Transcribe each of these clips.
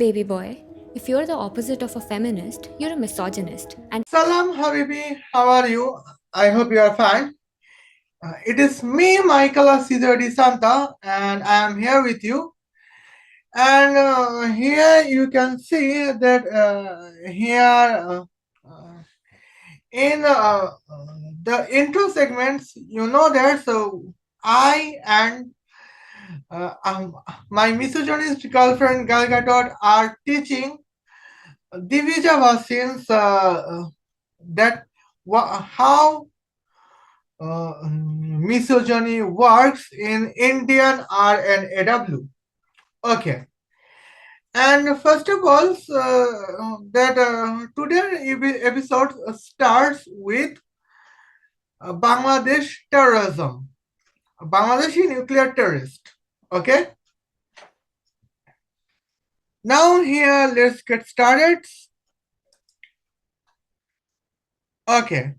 Baby boy, if you're the opposite of a feminist, you're a misogynist. And Salam Habibi, how are you? I hope you are fine. It is me, Michaela Santa, and I am here with you. And here you can see that uh, in the intro segments, you know that I and my misogynist girlfriend Gal Gadot are teaching Divija Bhasin's that how misogyny works in Indian R&AW. Okay. And first of all, that today episode starts with Bangladesh terrorism, Bangladeshi nuclear terrorist. Okay. Now here, let's get started. Okay.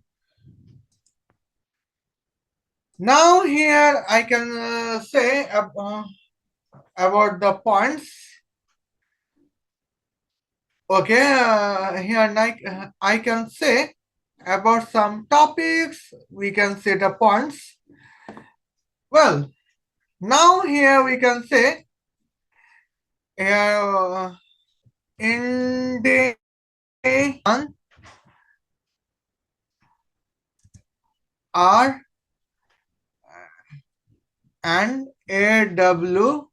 Now here I can say about the points. Okay, here I can say about some topics. We can say the points. Well, now here we can say Indian R and AW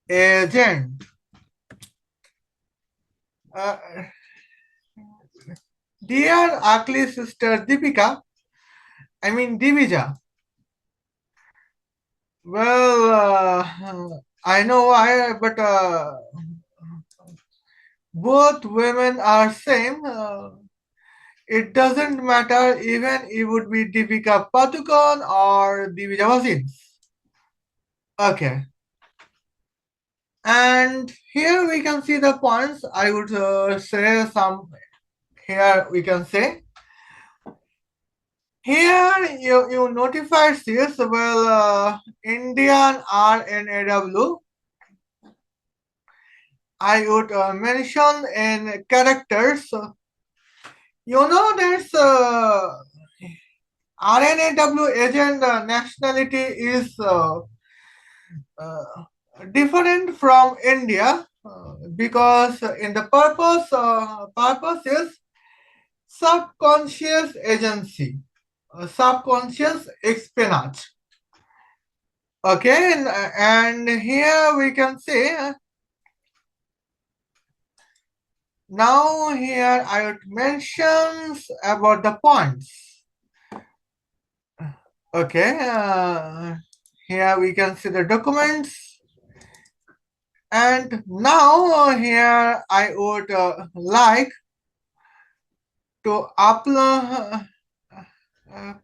agent. Uh, Dear Akli's sister Deepika, I mean Divija. Well, I know why, but both women are same. It doesn't matter even it would be Deepika Padukone or Divya Bhasin. Okay. And here we can see the points. I would say some. Here we can say. Here you notified this. Well, Indian R&AW. I would mention in characters. You know there's R&AW agent nationality is uh, different from India because in the purpose is subconscious agency, subconscious espionage. Okay, and here we can say now here I would mention about the points. Okay, here we can see the documents. And now here I would like to upload uh,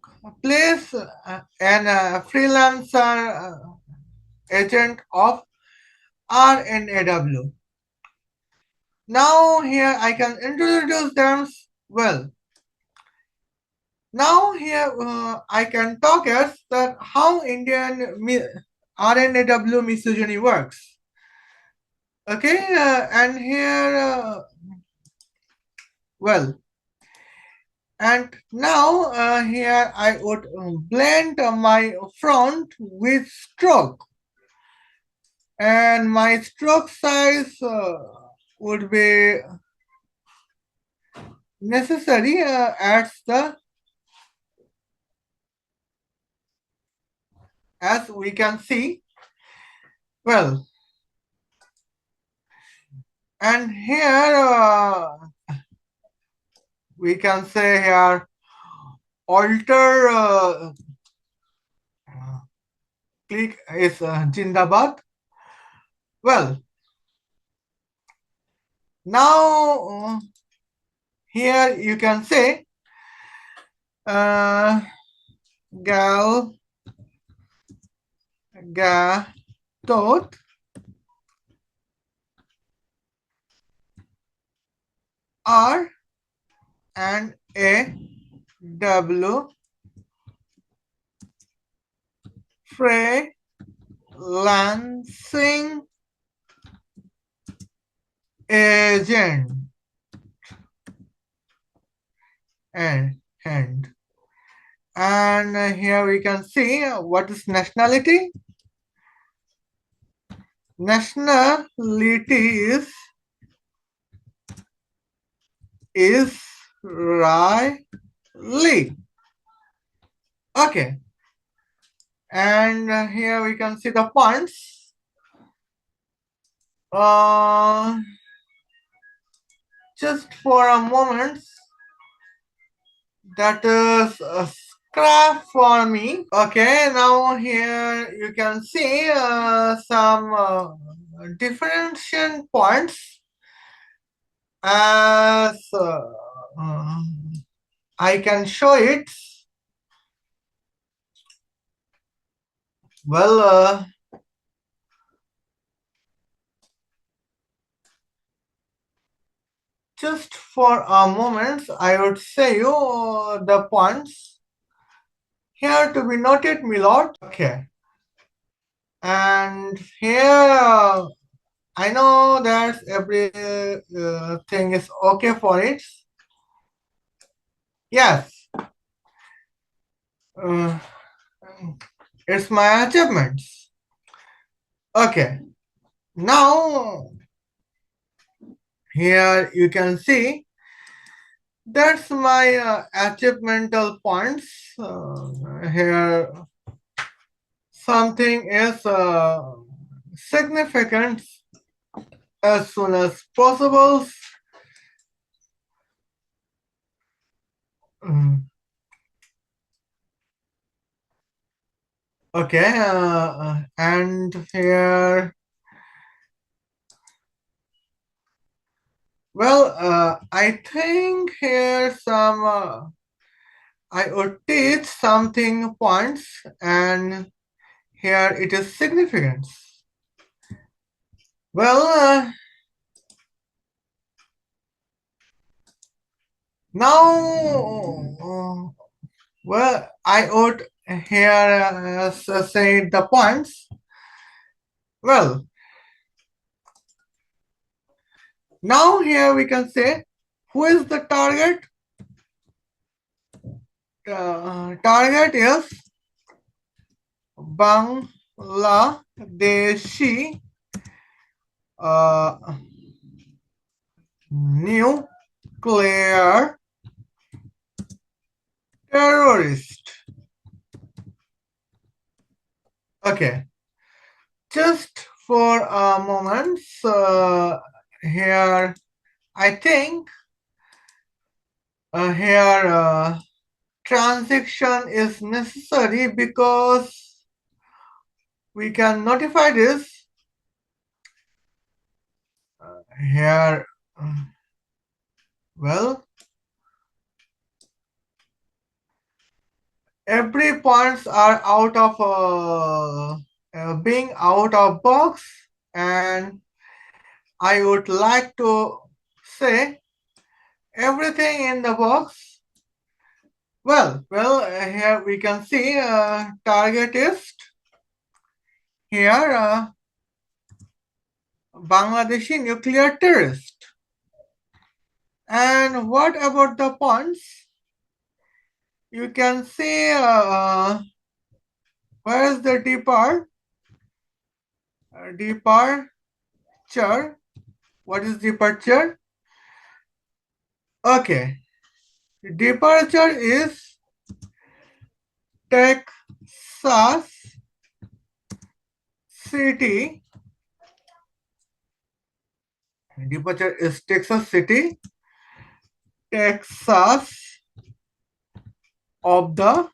place an freelancer agent of R&AW. Now here I can introduce them well. Now here I can talk as that how Indian R&AW misogyny works. Okay, and here well. And now here I would blend my front with stroke, and my stroke size would be necessary as we can see. Well, and here we can say here alter click is Jindabad. Well, now here you can say uh, Gal Gadot R and AW freelancing agent, and here we can see what is nationality. Nationality is Israeli. Okay, and here we can see the points. Uh, just for a moment, that is a scrap for me. Okay, now here you can see some differentiation points as I can show it. Well, just for a moment, I would say you the points here to be noted, my lord. Okay, and here I know that every thing is okay for it. Yes, uh, it's my achievements. Okay, now here you can see that's my achievemental points. Here something is significant as soon as possible. Mm, okay, and here, well, I think here some I would teach something points, and here it is significance. Well, now, well, I would here say the points. Well, now here we can say who is the target. Target is Bangladeshi uh, nuclear terrorist. Okay, just for a moment, here I think here transaction is necessary because we can notify this here. Well, every points are out of being out of box, and I would like to say everything in the box. Well, here we can see target is here Bangladeshi nuclear terrorist. And what about the points? You can see where is the departure? Departure. What is departure? Okay. Departure is Texas City. Departure is Texas City, Texas of the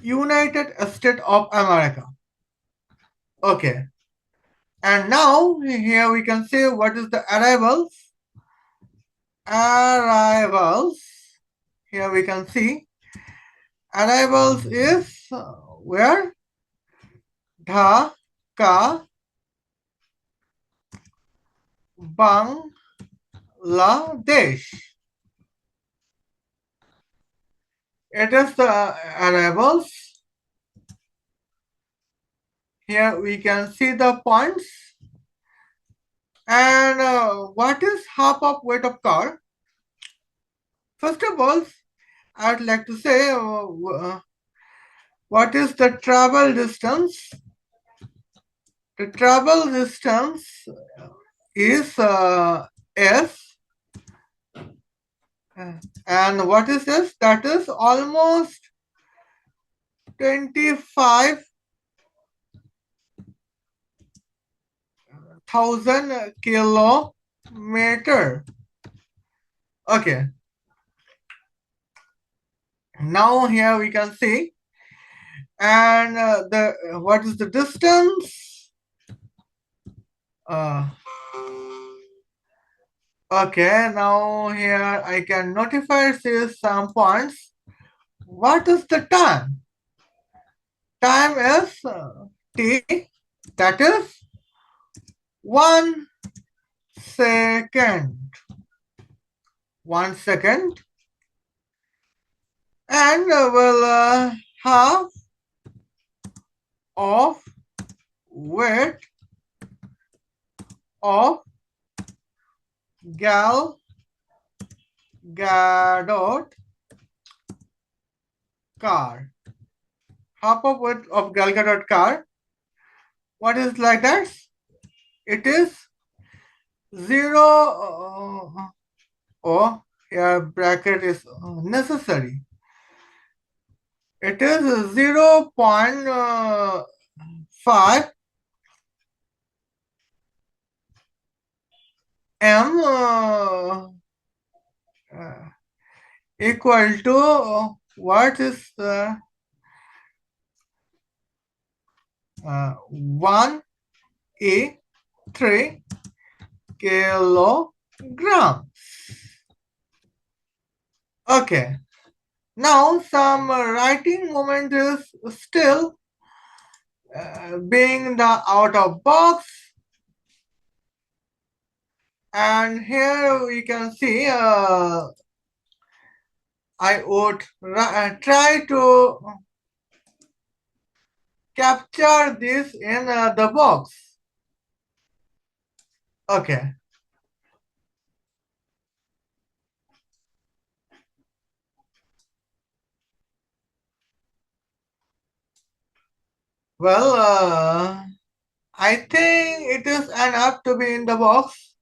United States of America. Okay. And now here we can see what is the arrivals. Arrivals. Here we can see arrivals is where? Dhaka, Bangladesh. It is the arrivals. Here we can see the points. And what is half of weight of car? First of all, I'd like to say what is the travel distance? The travel distance is S, and what is this? That is almost 25,000 kilometer. Okay, now here we can see, and the what is the distance? Uh, okay, now here I can notify see some points. What is the time? Time is T, that is 1 second. 1 second, and will half of weight of Gal Gadot car. Half of weight of Gal Gadot car. What is like that? It is 0. Oh, here bracket is necessary. It is 0.5 m equal to what is the 183 kilograms. Okay, now some writing moment is still being the out of box, and here we can see I would try to capture this in the box. Okay. Well, I think it is enough to be in the box.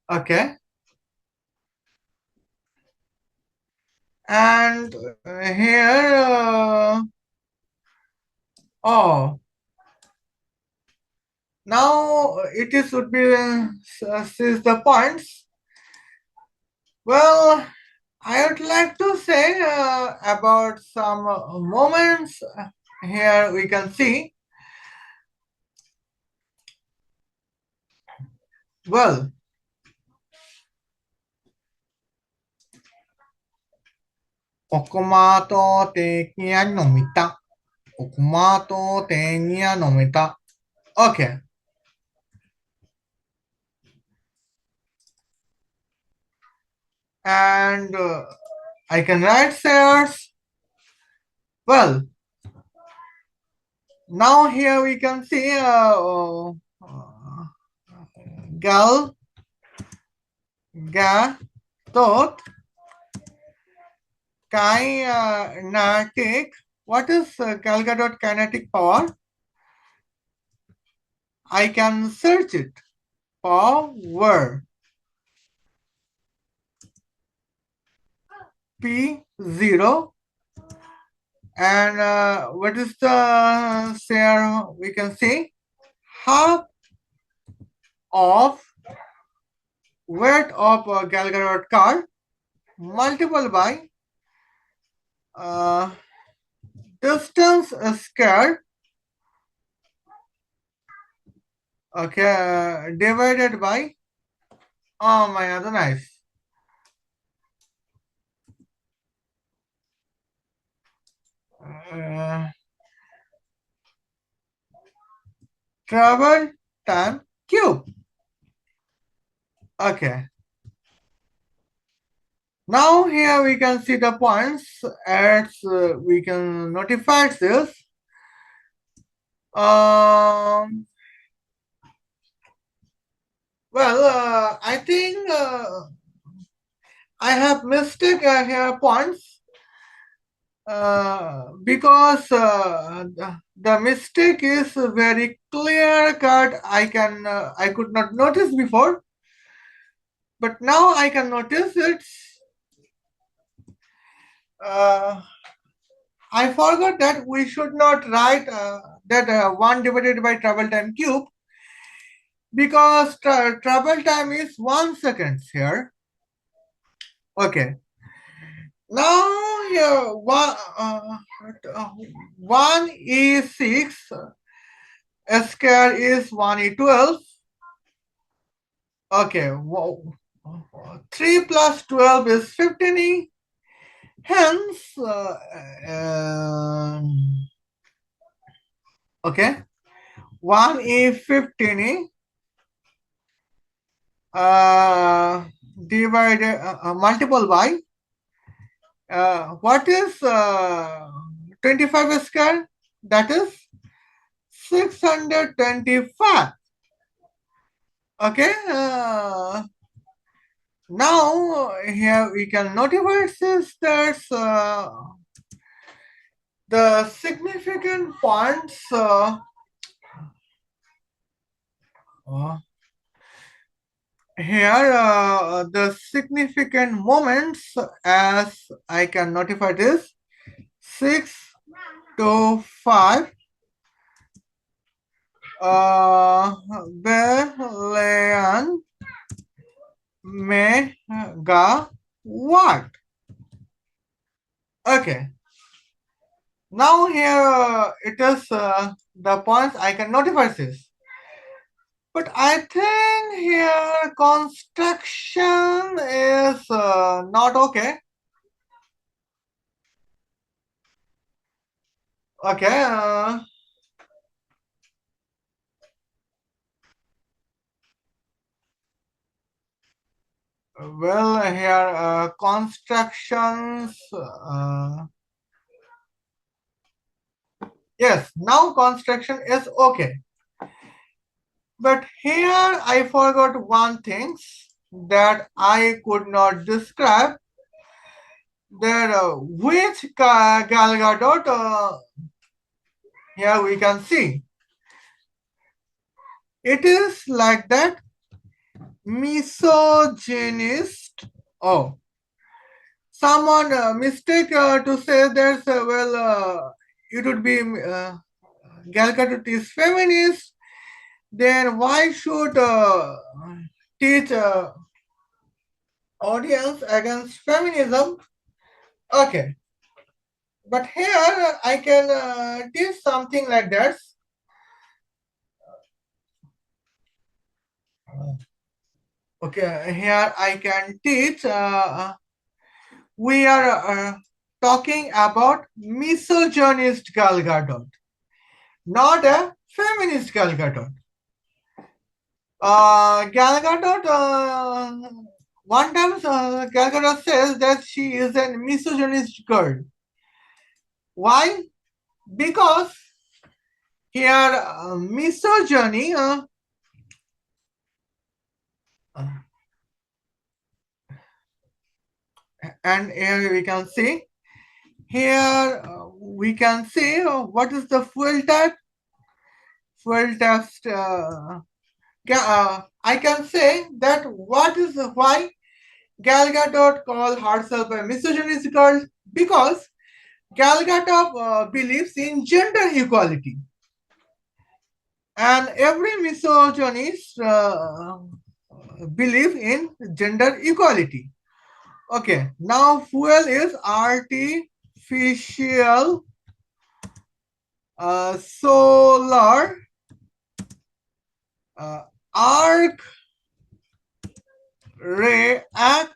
Okay. And here, oh, now it is would be is the points. Well, I would like to say about some moments. Here we can see. Well, okumato te kia nomita. Okumato te nia nomita. Okay. And I can write shares. Well, now here we can see Gal Gadot kinetic. What is Gal Gadot kinetic power? I can search it. Power P0, and what is the share? We can see half of weight of Gal Gadot car multiple by distance squared, okay, divided by, oh my other nice, travel time cube. Okay, now here we can see the points as we can notify this. Um, Well, I think I have mistake here points because the mistake is very clear cut. I could not notice before, but now I can notice it. Uh, I forgot that we should not write that 1 divided by travel time cube because travel time is 1 second here. Okay. Now here uh, 1 is 6, a square is 1 is 12. Okay. 3 plus 12 is 15. Hence, okay, 1 is 15. Divided multiple by what is 25 square? That is 625. Okay. Now here we can notify sisters the significant points. Uh, Here the significant moments as I can notify this 6 to 5 billion megawatt. Okay, now here it is the points I can notify this. But I think here construction is not okay. Okay. Well, here constructions. Yes, now construction is okay. But here I forgot one thing that I could not describe. That which Gal Gadot here we can see. It is like that misogynist. Oh, someone mistake to say that it would be Gal Gadot is feminist. Then why should teach audience against feminism? Okay, but here I can teach something like that. Okay, here I can teach. We are talking about misogynist Gal Gadot, not a feminist Gal Gadot. Gal Gadot, one time Gal Gadot says that she is a misogynist girl. Why? Because here misogyny and here we can see here we can see what is the fuel test. Fuel test. I can say that what is why Gal Gadot call herself a misogynist girl because Gal Gadot believes in gender equality, and every misogynist believe in gender equality. Okay, now fuel is artificial solar arc reactor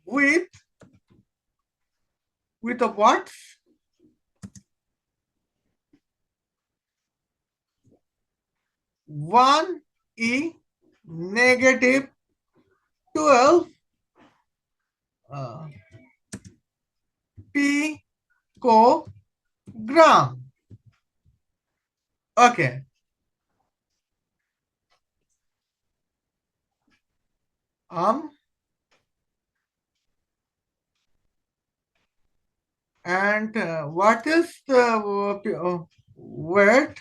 with a what? 1e negative 12 picogram. Okay, Um, and what is the weight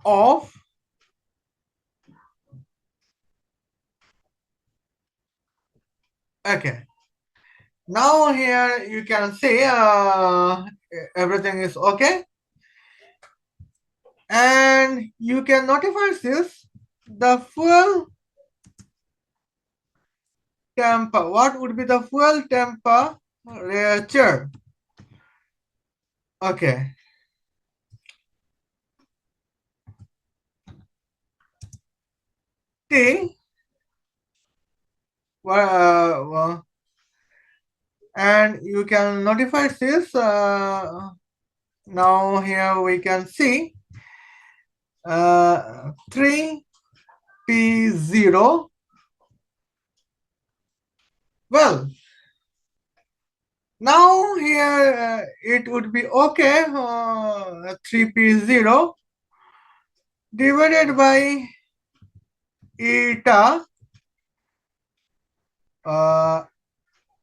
of, okay. Now here you can see everything is okay, and you can notify this the fuel temper. What would be the fuel temperature? Okay. T, and you can notify this. Now here we can see 3P0. Well, now here it would be okay. 3P0 divided by eta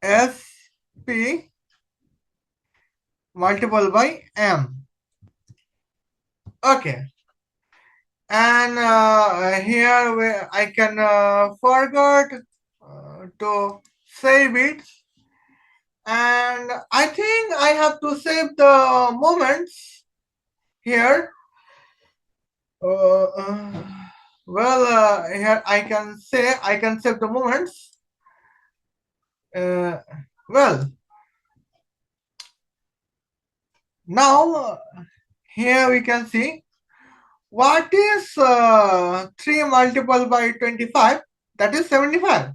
SP multiple by M. Okay. And here I can forget to save it, and I think I have to save the moments here. Well, here I can say I can save the moments. Uh, well, now here we can see what is 3 multiplied by 25, that is 75.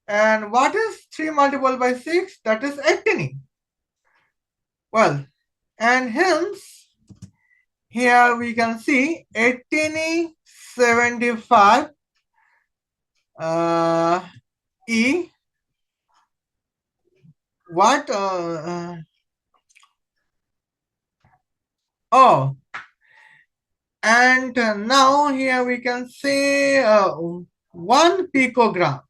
And what is 3 multiplied by 6? That is 18. Well, and hence, here we can see 18, 75, E, what? Oh, and now here we can see 1 picogram.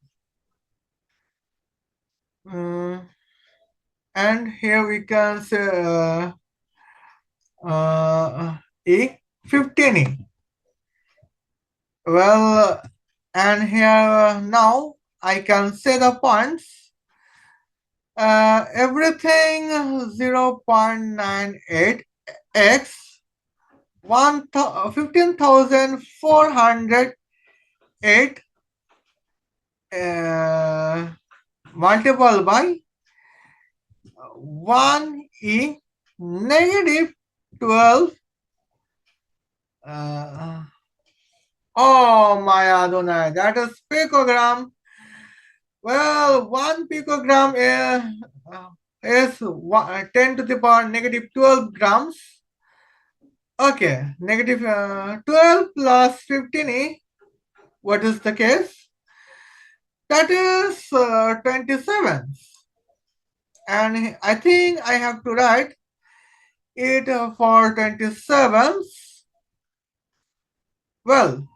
And here we can say E, 15E. Well, and here now I can say the points. Everything 0.98 x 15,408 multiple by 1e negative 12. Oh my Adonai, that is picogram. Well, 1 picogram is 10 to the power negative 12 grams. Okay, negative 12 plus 15e. What is the case? That is 27. And I think I have to write it for 27. Well,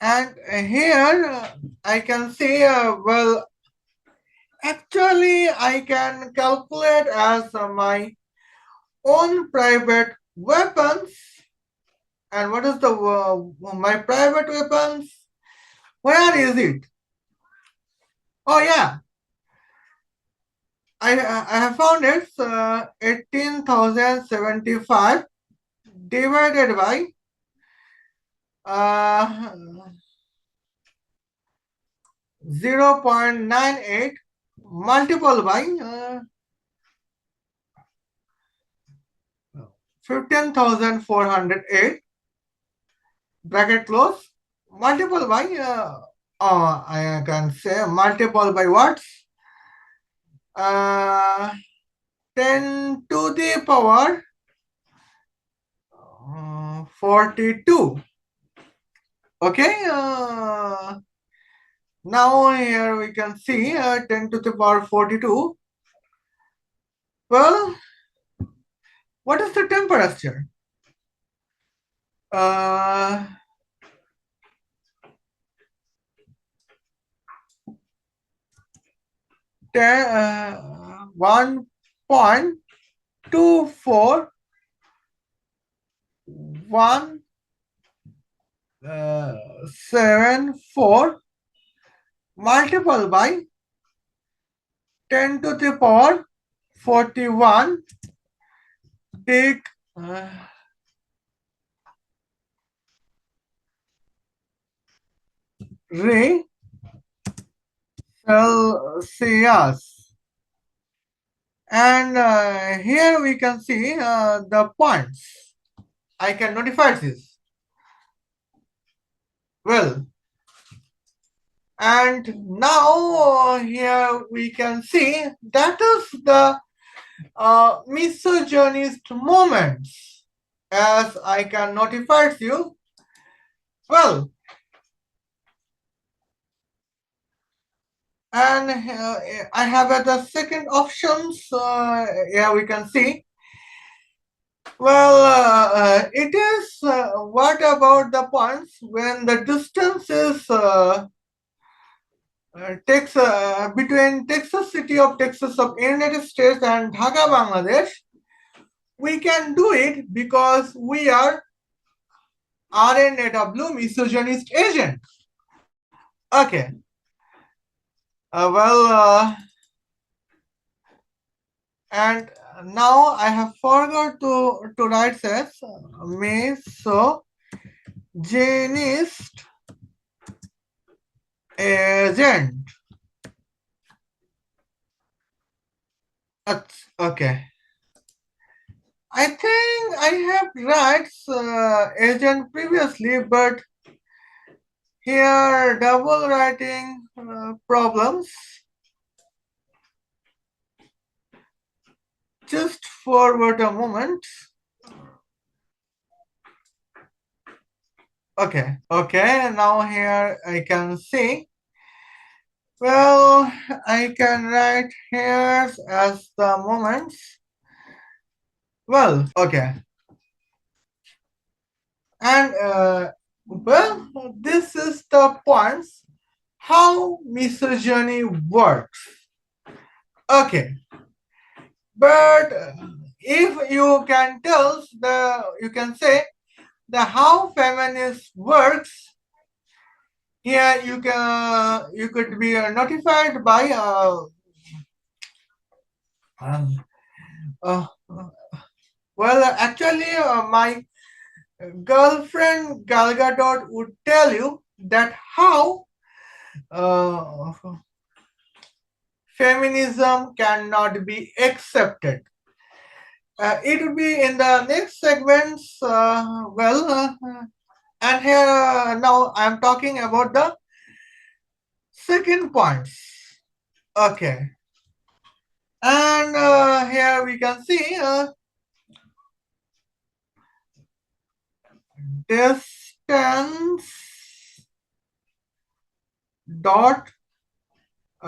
and here I can see, well, actually I can calculate as my own private weapons. And what is the my private weapons? Where is it? Oh yeah, I have found it. 18,075 divided by 0.98 multiple by 15,408 bracket close multiple by I can say multiple by what? 10 to the power 42. Okay. Now here we can see 10 to the power 42. Well, what is the temperature? Uh, ten, 1.24 174 multiplied by 10 to the power 41 take Ray Celsius. And here we can see the points. I can notify this. Well, and now here we can see that is the misogynist moments. As I can notify you. Well, and I have the second options. Here we can see. Well, it is what about the points when the distance is between Texas city of Texas of United States and Dhaka, Bangladesh. We can do it because we are R&AW misogynist agent. Okay. Well, and now I have forgot to write says misogynist agent. Okay. I think I have writes agent previously, but here double writing problems. Just forward a moment. Okay, now here I can see. Well, I can write here as the moments. Well, okay. And well, this is the points how misogyny works. Okay, but if you can tell you can say the how feminist works. Here you could be notified by uh, well actually my girlfriend Gal Gadot would tell you that how uh, feminism cannot be accepted. It will be in the next segments. And here now I am talking about the second points. Okay, and here we can see distance dot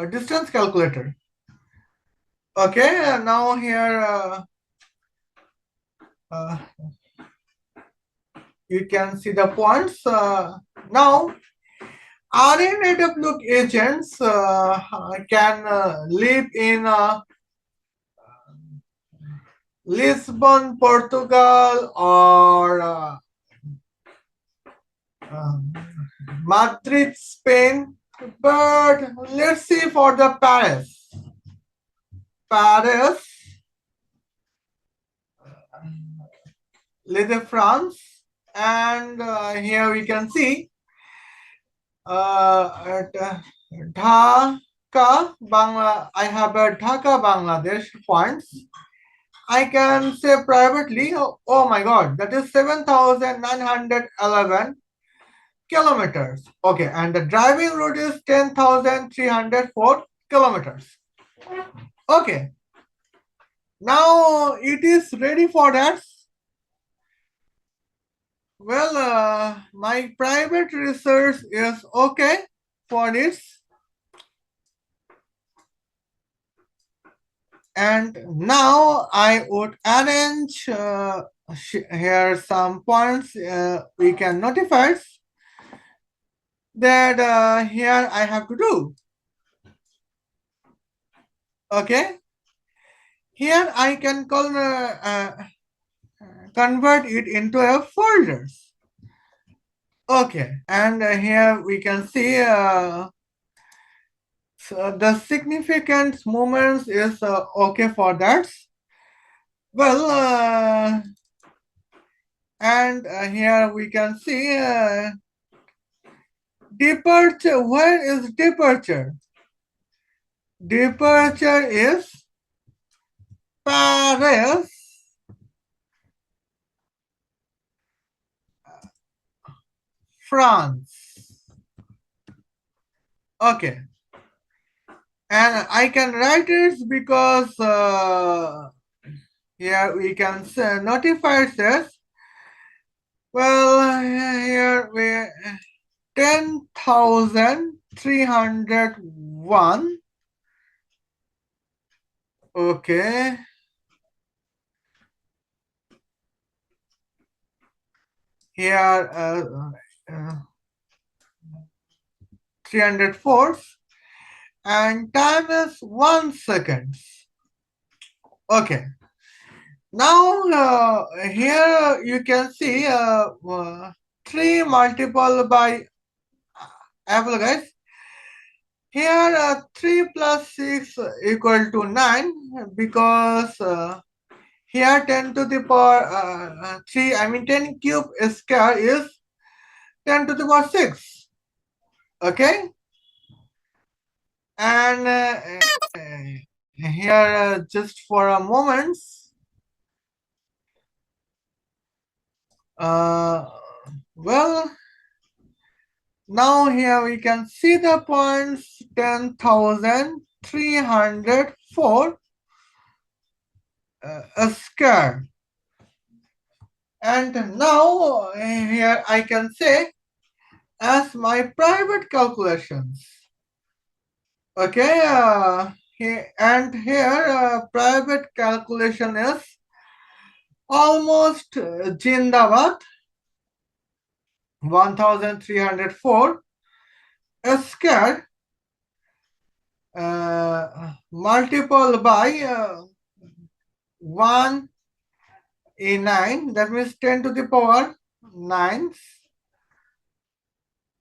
distance calculator. Okay, now here you can see the points. Now R&AW agents can live in Lisbon, Portugal, or Madrid, Spain. But let's see for the Paris. Paris, Lille, France, and here we can see at Dhaka, I have a Dhaka, Bangladesh points. I can say privately, oh my god, that is 7,911 kilometers. Okay, and the driving route is 10,304 kilometers. Okay, now it is ready for that. Well, my private research is okay for this. And now I would arrange here some points we can notify that here I have to do. Okay, here I can convert it into a folders. Okay, and here we can see so the significant moments is okay for that. Well, and here we can see departure. Where is departure? Departure is Paris, France. Okay, and I can write it because here we can say notify this. Well, here we 10,301. Okay. Here 304 and time is 1 second. Okay. Now here you can see 3 multiple by apple guys. Here 3 plus 6 equal to 9 because here 10 to the power 3 I mean 10 cube square is 10 to the power 6. Okay. And here just for a moment well now here we can see the points 10,304 a square. And now here I can say as my private calculations. Okay, and here private calculation is almost Jindabad 1304 a square multiple by 1 in 9, that means 10 to the power 9.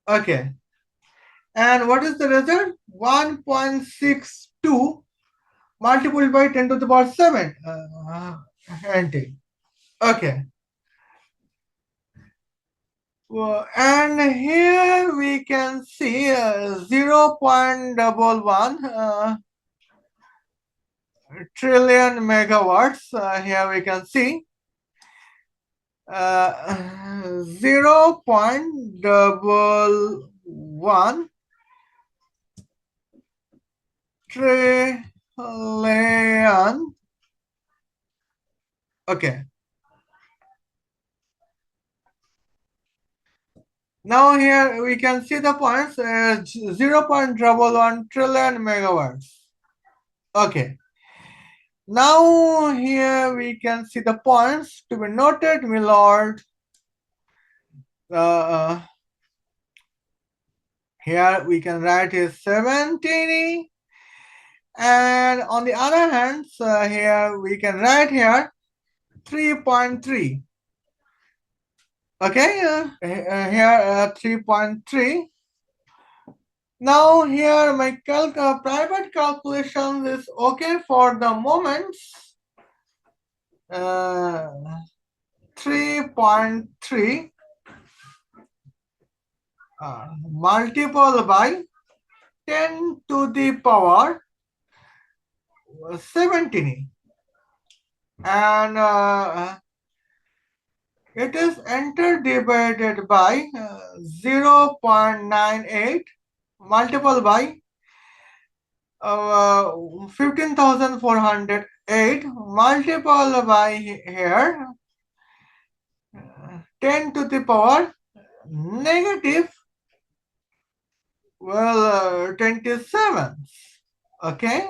Okay, and what is the result? 1.62 multiplied by 10 to the power 7 NT. Okay. And here we can see 0.11 trillion megawatts. Here we can see 0.11 trillion. Okay. Now here we can see the points 0.11 trillion megawatts. Okay. Now here we can see the points to be noted, my lord. Here we can write is 17, and on the other hand, here we can write here 3.3. Okay, here 3.3. Now here my private calculation is okay for the moments. 3.3 multiple by 10 to the power 17, and it is enter divided by 0.98 multiple by 15,408 multiple by here 10 to the power negative 27. Okay.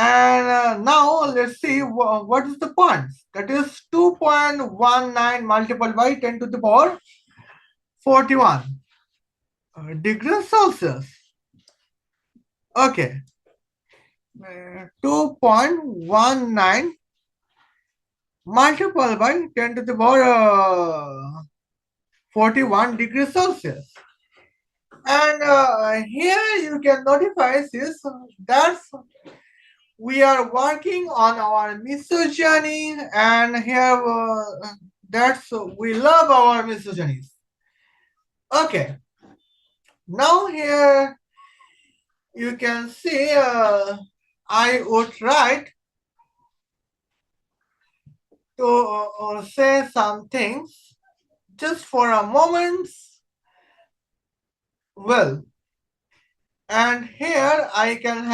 And now let's see what is the points. That is 2.19 multiplied by 10 to the power 41 degrees Celsius. Okay. 2.19 multiplied by 10 to the power 41 degrees Celsius. And here you can notify this that we are working on our misogyny, and here that's we love our misogyny. Okay, now here you can see I would write to say some things just for a moment. Well, and here I can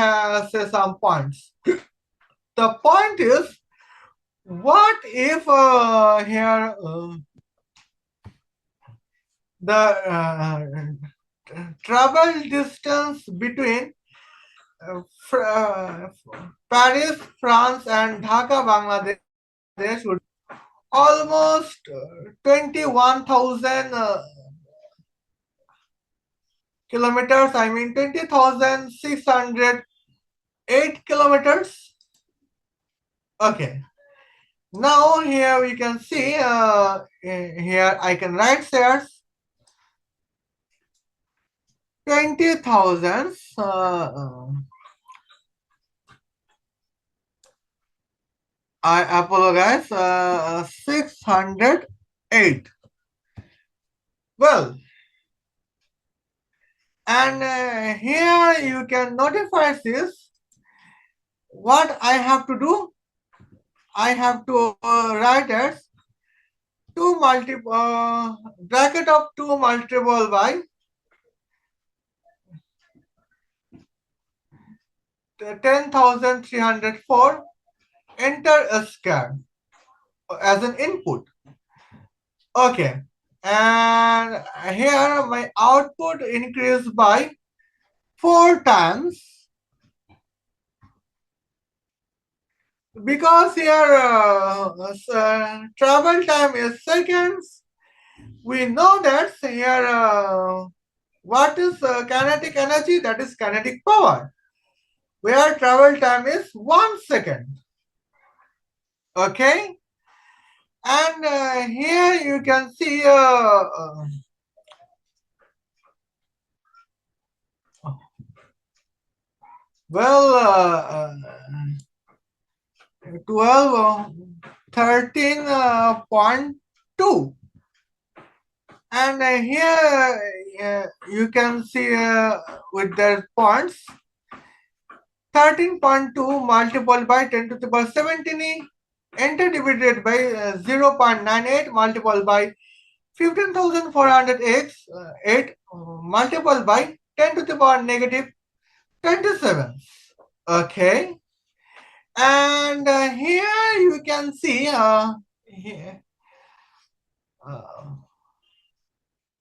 say some points. The point is, what if here the travel distance between Paris, France, and Dhaka, Bangladesh would almost 21,000 kilometers. I mean 20,608 kilometers. Okay. Now here we can see here I can write shares 20,000 I apologize 608. Well, and here you can notify this. What I have to do, I have to write as 2 multiple bracket of 2 multiple by 10,304 enter a square as an input. Okay, and here my output increased by 4 times because here travel time is seconds. We know that here what is kinetic energy? That is kinetic power, where travel time is 1 second. Okay, and here you can see well 12 13.2, and here you can see with the points 13.2 multiplied by 10 to the power 17 enter divided by 0.98 multiplied by 15,400x 8 multiplied by 10 to the power negative 27. Okay, and here you can see here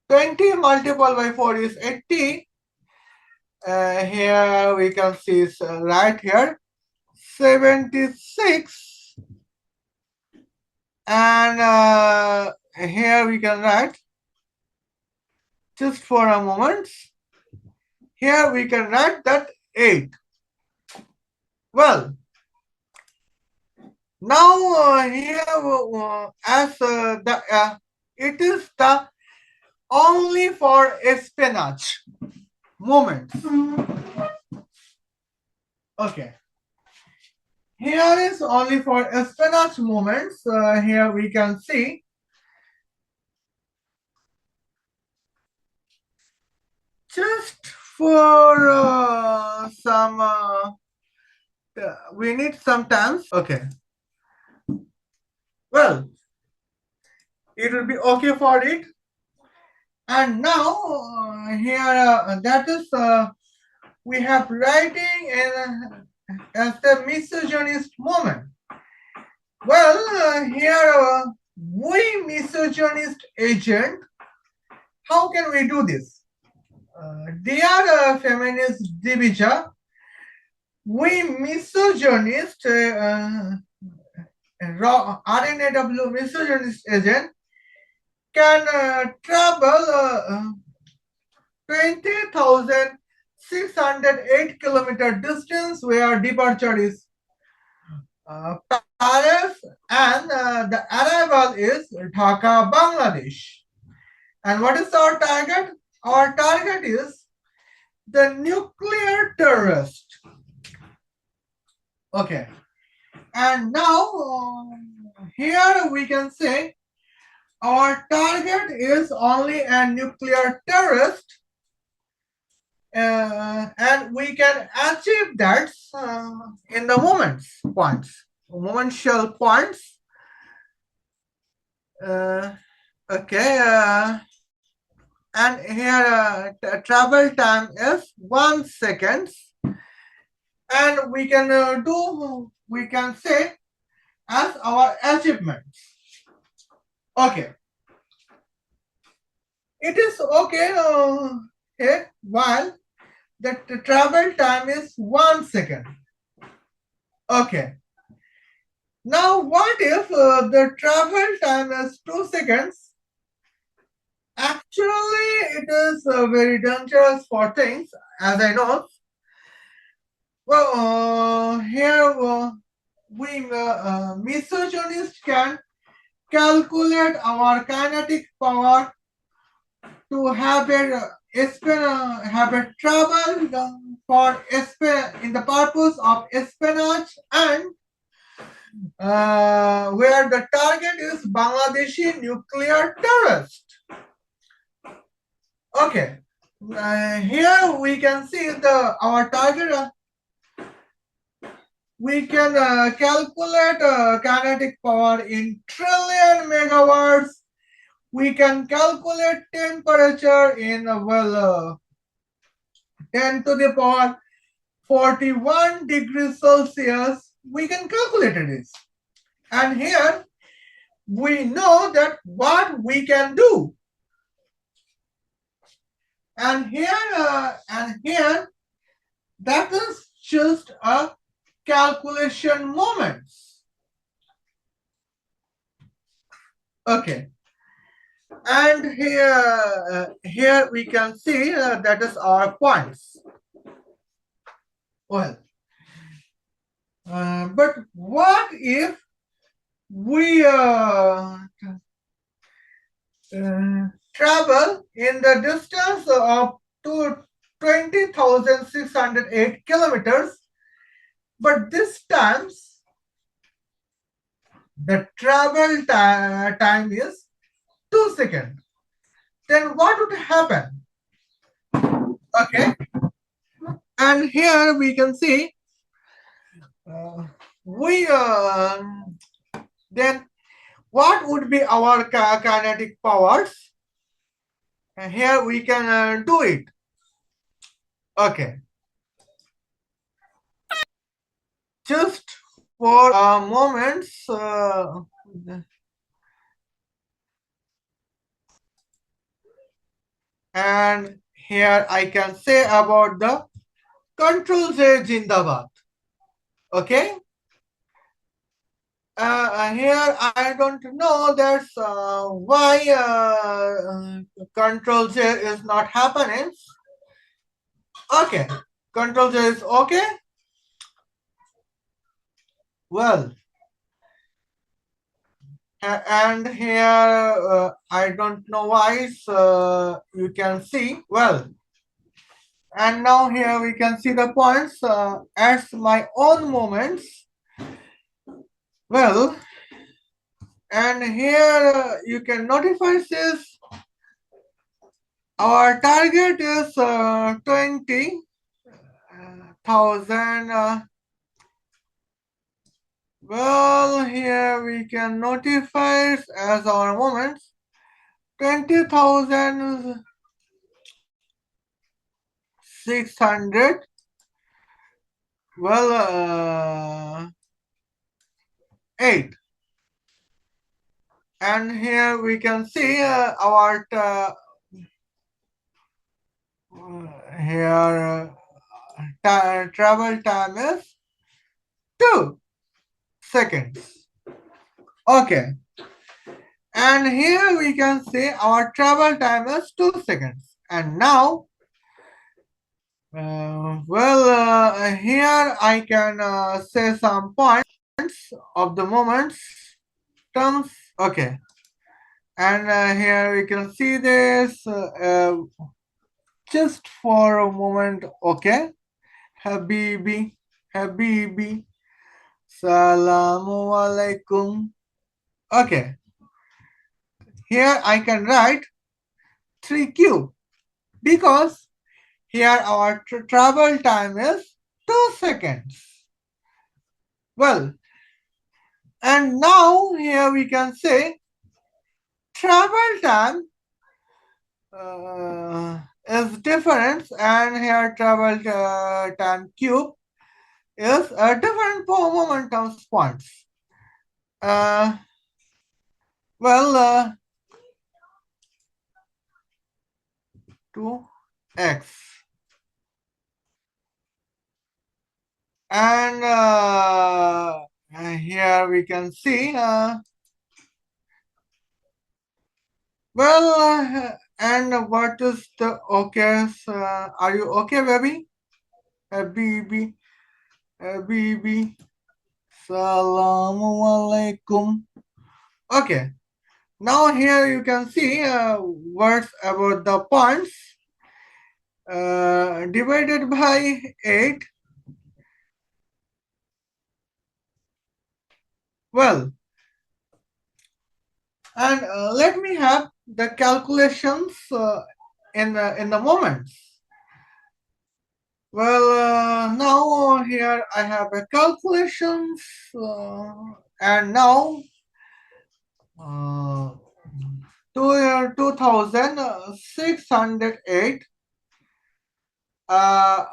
20 multiplied by 4 is 80. Here we can see right here 76, and here we can write just for a moment. Here we can write that 8. Well, now here as it is the only for espionage moments. Okay. Here is only for espionage moments. Here we can see just for some we need some times. Okay. Well, it will be okay for it. And now here that is we have writing in as the misogynist moment. Well, here we misogynist agent, how can we do this? Dear Feminist Divija we misogynist R&AW misogynist agent can travel 20,608 kilometer distance where departure is Paris and the arrival is Dhaka, Bangladesh. And what is our target? Our target is the nuclear terrorist. Okay. And now here we can say our target is only a nuclear terrorist, and we can achieve that in the momential points. Okay, and here travel time is 1 second, and we can say as our achievements. Okay, it is okay while the travel time is 1 second. Okay. Now, what if the travel time is 2 seconds? Actually, it is very dangerous for things, as I know. Well, here we misogynists can calculate our kinetic power to have a travel for in the purpose of espionage and where the target is Bangladeshi nuclear terrorist. Okay, here we can see our target. We can calculate kinetic power in trillion megawatts. We can calculate temperature in 10 to the power 41 degrees Celsius. We can calculate this. And here we know that what we can do. And here that is just a calculation moments. Okay. And here we can see that is our points. Well, but what if we travel in the distance of 20,608 kilometers, but this times the travel time is 2 seconds. Then what would happen? Okay, and here we can see we then what would be our kinetic powers? And here we can do it. Okay. Just for a moment, and here I can say about the Control J Jindabad. Okay. Here I don't know that's why Control J is not happening. Okay, Control J is okay. Well, and here I don't know why, so you can see well. And now here we can see the points as my own moments. Well, and here you can notify this. Our target is 20,000. Well, here we can notify as our moments 20,600. Well, 8. And here we can see our here travel time is 2 seconds. Okay, and here we can say our travel time is 2 seconds. And now, here I can say some points of the moments terms. Okay, and here we can see this just for a moment. Okay, Habibi, Habibi, Salamu Alaikum. Okay, here I can write 3Q because here our travel time is 2 seconds. Well, and now here we can say travel time is different, and here travel time cube is a different momentum points. Uh, well, 2x. And here we can see, and what is the okay? Are you okay, baby? Baby, baby. Salamu alaikum. Okay. Now here you can see words about the points divided by 8. Well, and let me have the calculations in the moments. Well, now here I have a calculations, and now 2608 a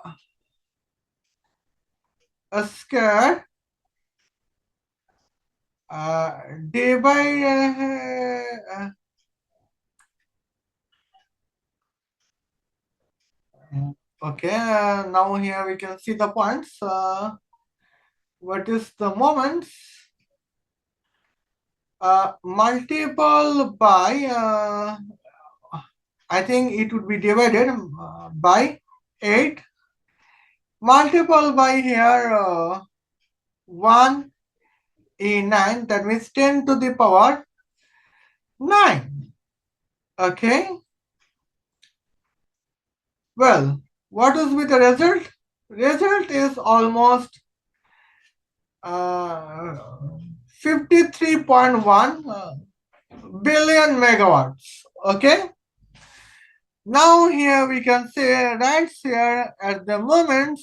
square day by okay, now here we can see the points. What is the moments? Multiple by, I think it would be divided by 8. Multiple by here 1 in 9, that means 10 to the power 9. Okay. Well, what will be the result? Result is almost 53.1 billion megawatts. Okay. Now here we can say right here at the moment,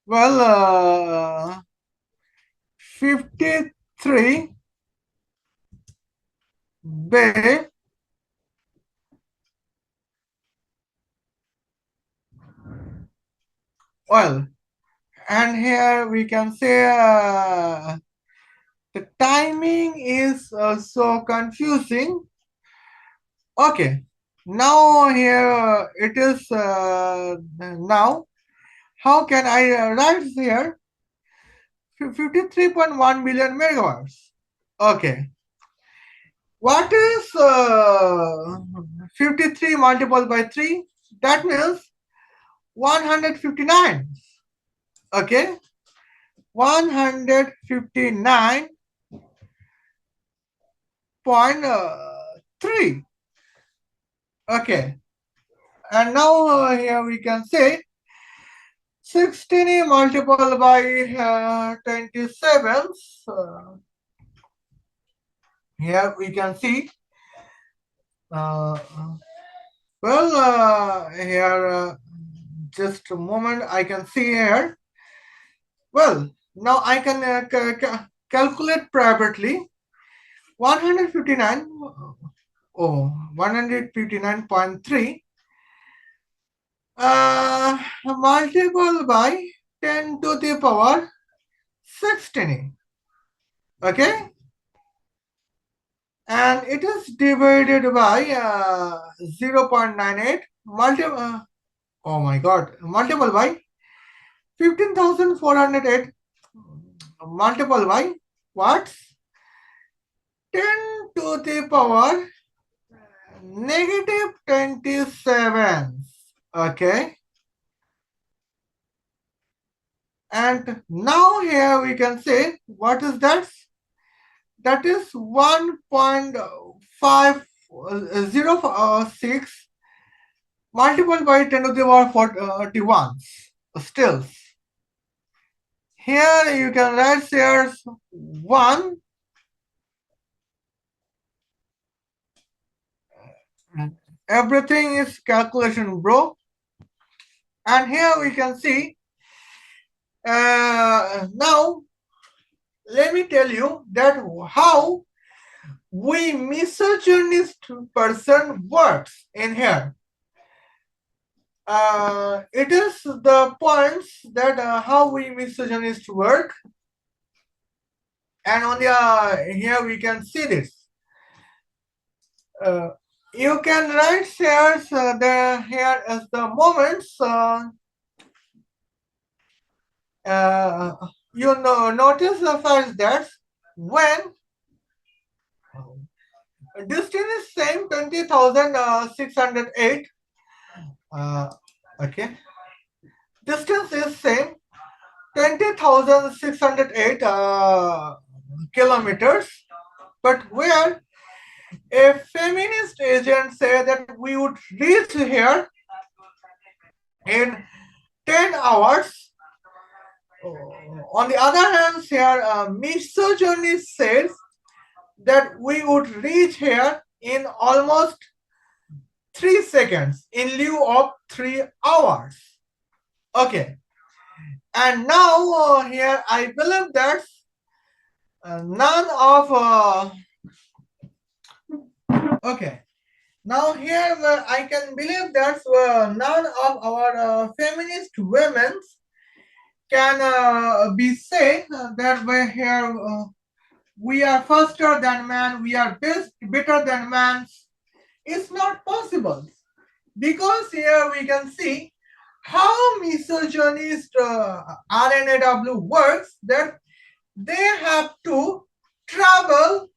well, 53 billion. Well, and here we can say the timing is so confusing. Okay, now here it is now. How can I write here? 53.1 billion megawatts. Okay. What is 53 multiplied by 3? That means 159. Okay. 159.3. Okay. And now here we can say 16 multiplied by 27. Here we can see, here just a moment, I can see here. Well, now I can calculate privately 159, 159.3 multiple by 10 to the power 16. Okay. and it is divided by 0.98 oh my god, multiple by 15,408 multiple by what? 10 to the power negative 27. Okay. And now here we can say what is that? That is 1.506 multiplied by 10 to the power 41. Still, here you can write here 1. Everything is calculation, bro. And here we can see now let me tell you that how we misogynist person works in here. It is the points that how we misogynist work, and on the here we can see this. You can write here the here as the moments. You know, notice the fact that when distance is same 20,608. Okay, distance is same 20,608 kilometers, but where a feminist agent say that we would reach here in 10 hours. On the other hand, here misogynist says that we would reach here in almost 3 seconds in lieu of 3 hours. Okay, and now here I believe that none of okay, now here I can believe that none of our feminist women can be said that we are faster than man, we are better than man. It's not possible, because here we can see how misogynist R&AW works, that they have to travel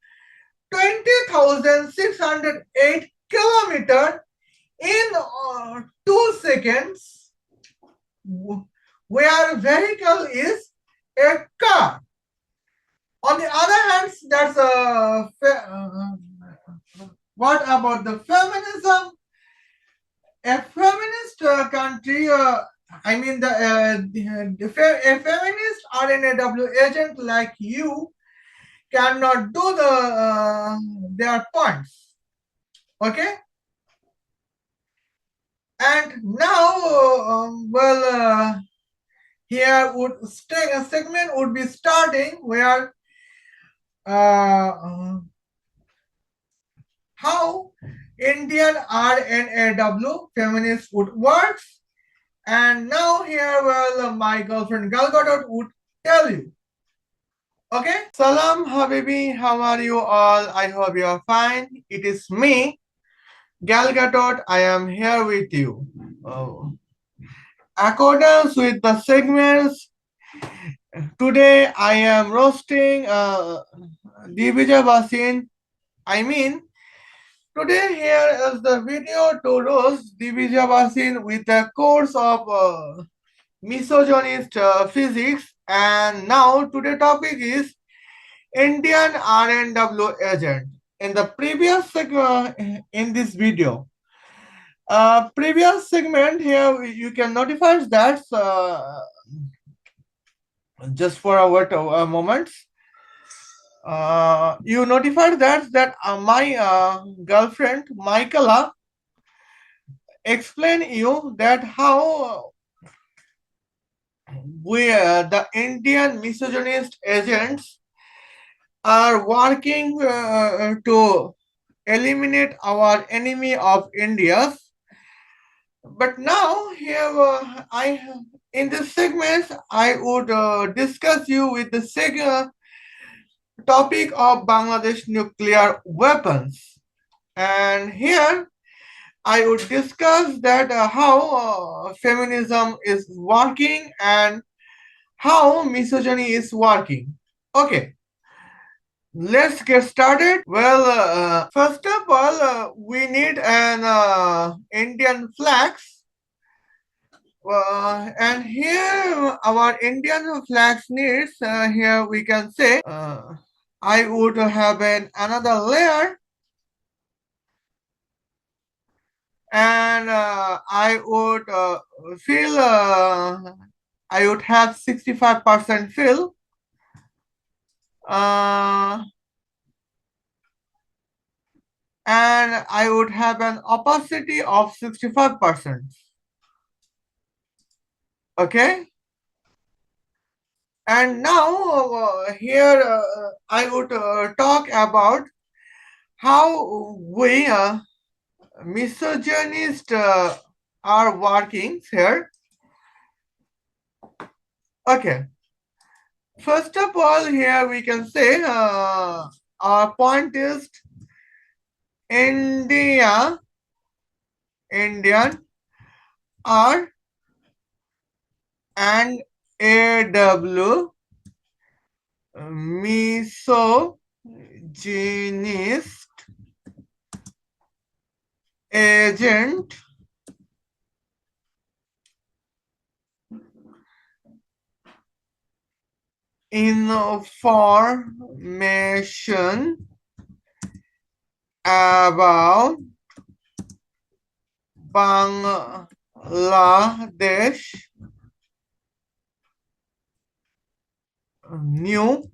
20,608 kilometers in 2 seconds, where vehicle is a car. On the other hand, that's what about the feminism? A feminist country, I mean a feminist R&AW agent like you cannot do their points. Okay. And now, here a segment would be starting where how Indian R&AW feminist would work. And now here, my girlfriend Gal Gadot would tell you. Okay? Salam Habibi, how are you all? I hope you are fine. It is me, Gal Gadot. I am here with you. Accordance with the segments, today I am roasting Divija Bhasin. I mean, today here is the video to roast Divija Bhasin with a course of misogynist physics. And now today topic is Indian R&AW agent. In the previous segment, in this video, previous segment here, you can notice that just for a moment, you notified that my girlfriend Michaela explained you that how we the Indian misogynist agents are working to eliminate our enemy of India. But now here I in this segment I would discuss you with the topic of Bangladesh nuclear weapons. And here I would discuss that how feminism is working and how misogyny is working. Okay, let's get started. Well, first of all, we need an Indian flags. And here our Indian flags needs, here we can say, I would have another layer, and I would fill, I would have 65% fill. Uh, and I would have an opacity of 65%. Okay. And now here I would talk about how we misogynists are working here. Okay. First of all, here we can say our point is India, Indian R and AW misogynist agent information about Bangladesh nuclear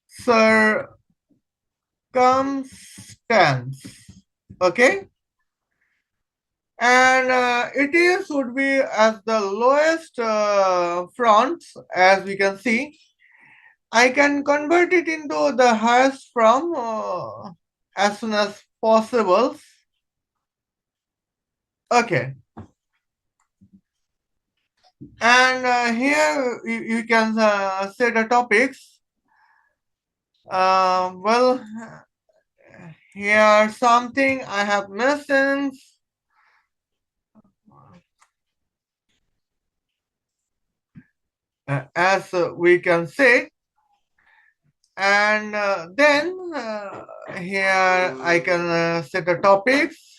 circumstance. Okay, and it is would be as the lowest fronts, as we can see. I can convert it into the highest from as soon as possible. Okay, and here you can say the topics. Well, here something I have mentioned. As we can say, and then here I can set the topics.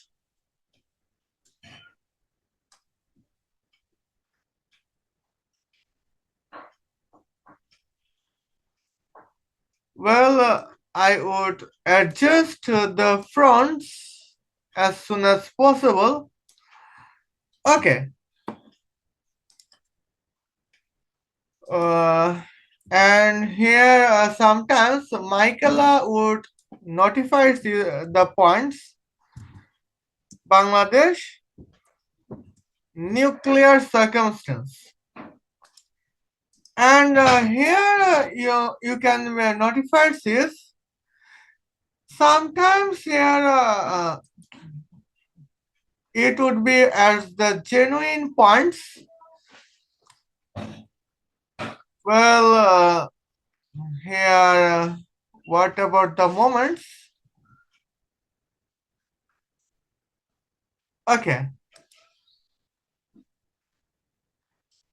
Well, I would adjust the fronts as soon as possible. Okay. And here sometimes Michaela would notify the points. Bangladesh nuclear circumstance. And here you can notify this. Sometimes here it would be as the genuine points. Well, here what about the moments? Okay.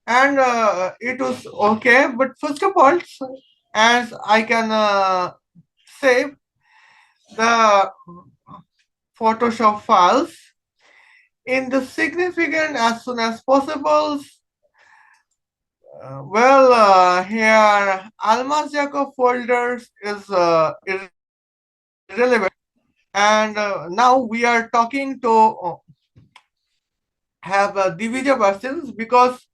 And it was okay, but first of all, as I can save the Photoshop files in the significant as soon as possible. Well, here Almas Jacob folders is irrelevant, and now we are talking to have Divija Bhasin, because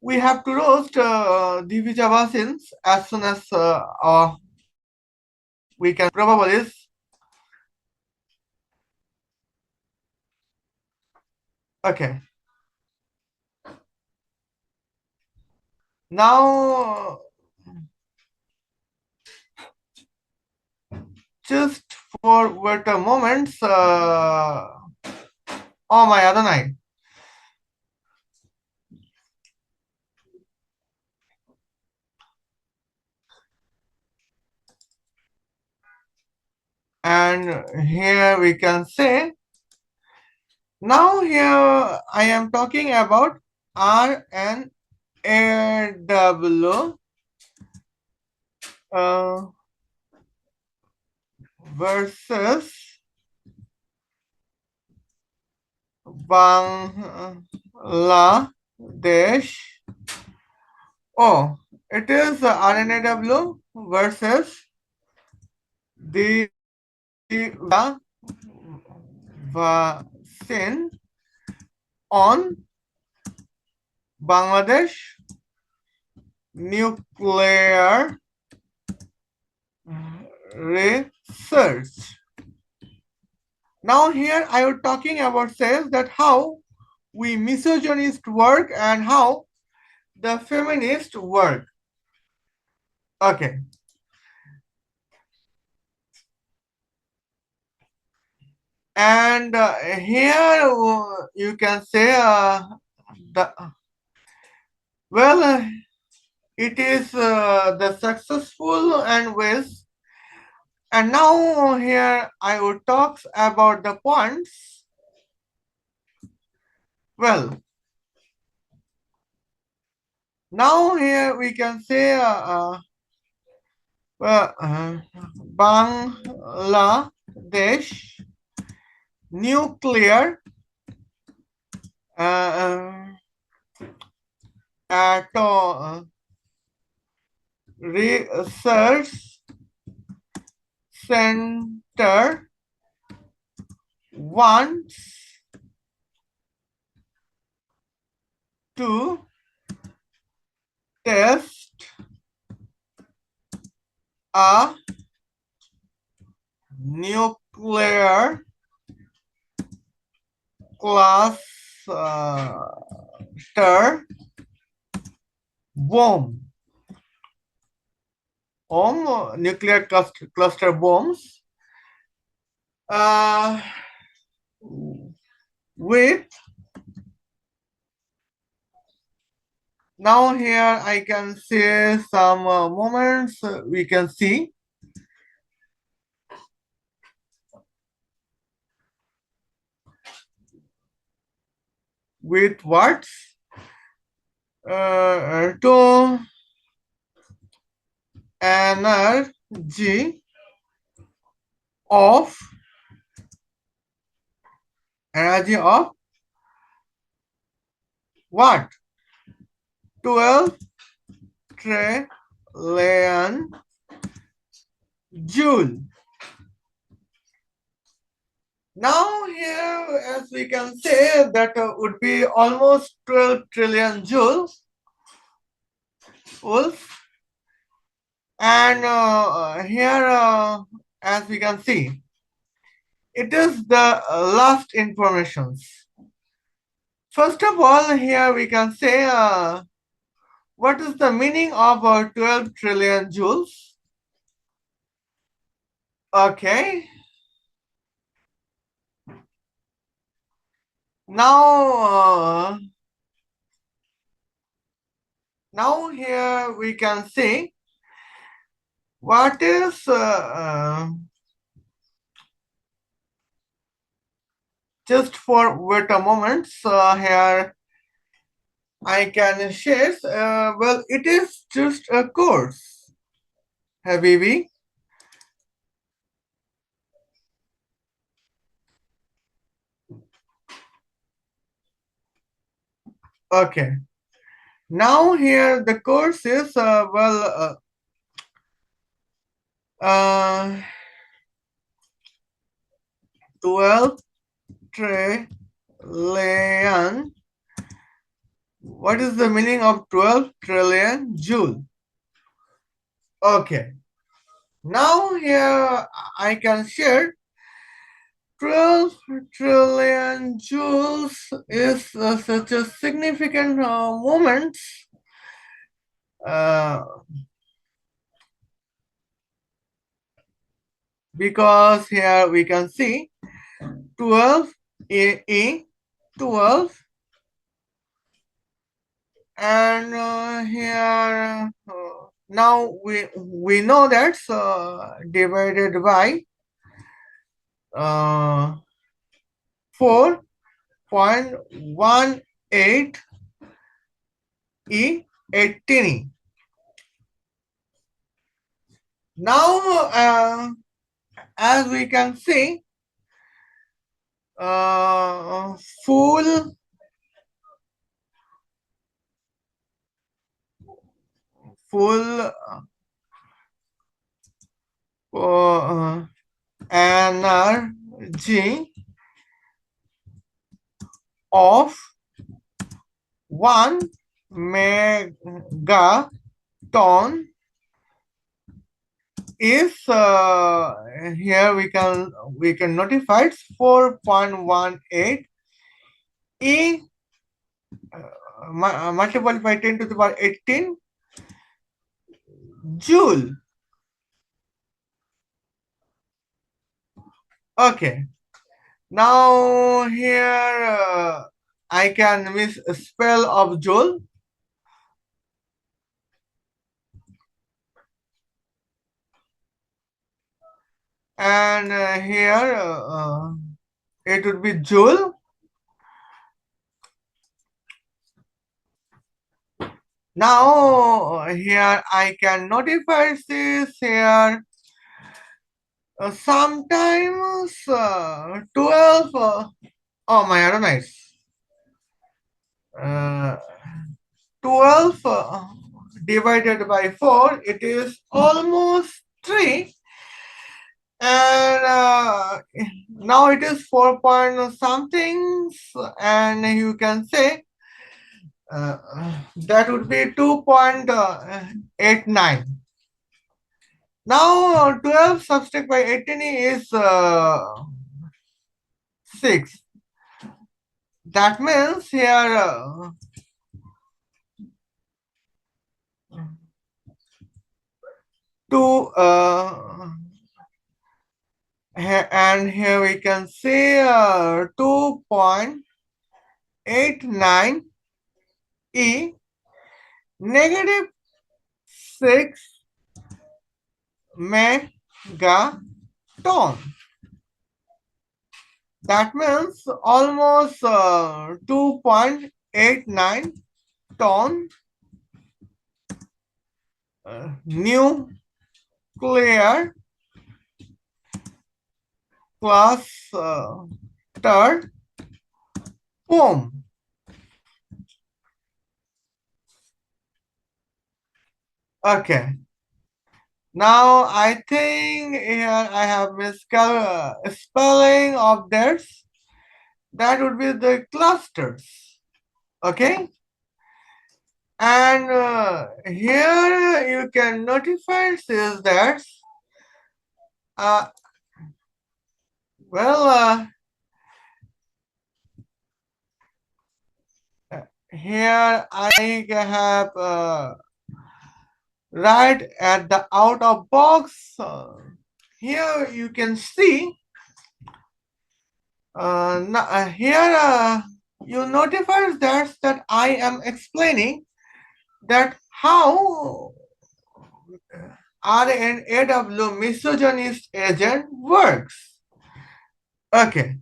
we have to roast Divija Bhasin as soon as we can. Probable is okay. Now, just for wait a moment. Oh my other night. And here we can say, now here I am talking about R&AW versus Bangladesh. Oh, it is R&AW versus Divija Bhasin on Bangladesh nuclear research. Now here I was talking about says that how we misogynist work and how the feminist work. Okay. And here you can say the well it is the successful and ways. And now here I would talk about the points. Well, now here we can say Bangladesh nuclear atom research center wants to test a nuclear cluster bomb. Nuclear cluster bombs with now here I can see some moments we can see with what to energy of what 12 trillion joule. Now here as we can say that would be almost 12 trillion joules. And here as we can see it is the last informations. First of all here we can say what is the meaning of 12 trillion joules? Okay. Now here we can see what is just for wait a moment. So here I can share. Well, it is just a course, Habibi. Okay. Now here the course is 12 trillion. What is the meaning of 12 trillion joule? Okay. Now here I can share 12 trillion joules is such a significant moment because here we can see 12 in 12 and here now we know that's divided by 4.18 E18. Now, as we can see, uh, full full energy of 1 megaton is here we can notify it's 4.18 e multiplied by 10 to the power 18 joule. Okay, now here I can misspell of joule, and here it would be joule. Now here I can notify this here. Sometimes 12. Oh my god, nice. 12 divided by 4, it is almost 3. And now it is 4 point something, and you can say that would be 2.89. Now 12 subtract by 18 is 6. That means here two and here we can see 2.89 E negative 6 megaton. That means almost 2.89 ton nuclear cluster bomb. Okay. Now I think here I have spelling of this. That would be the clusters. Okay. And here you can notify says that uh, well here I have right at the out of box. Here you can see here you notify that I am explaining that how R&AW misogynist agent works. Okay.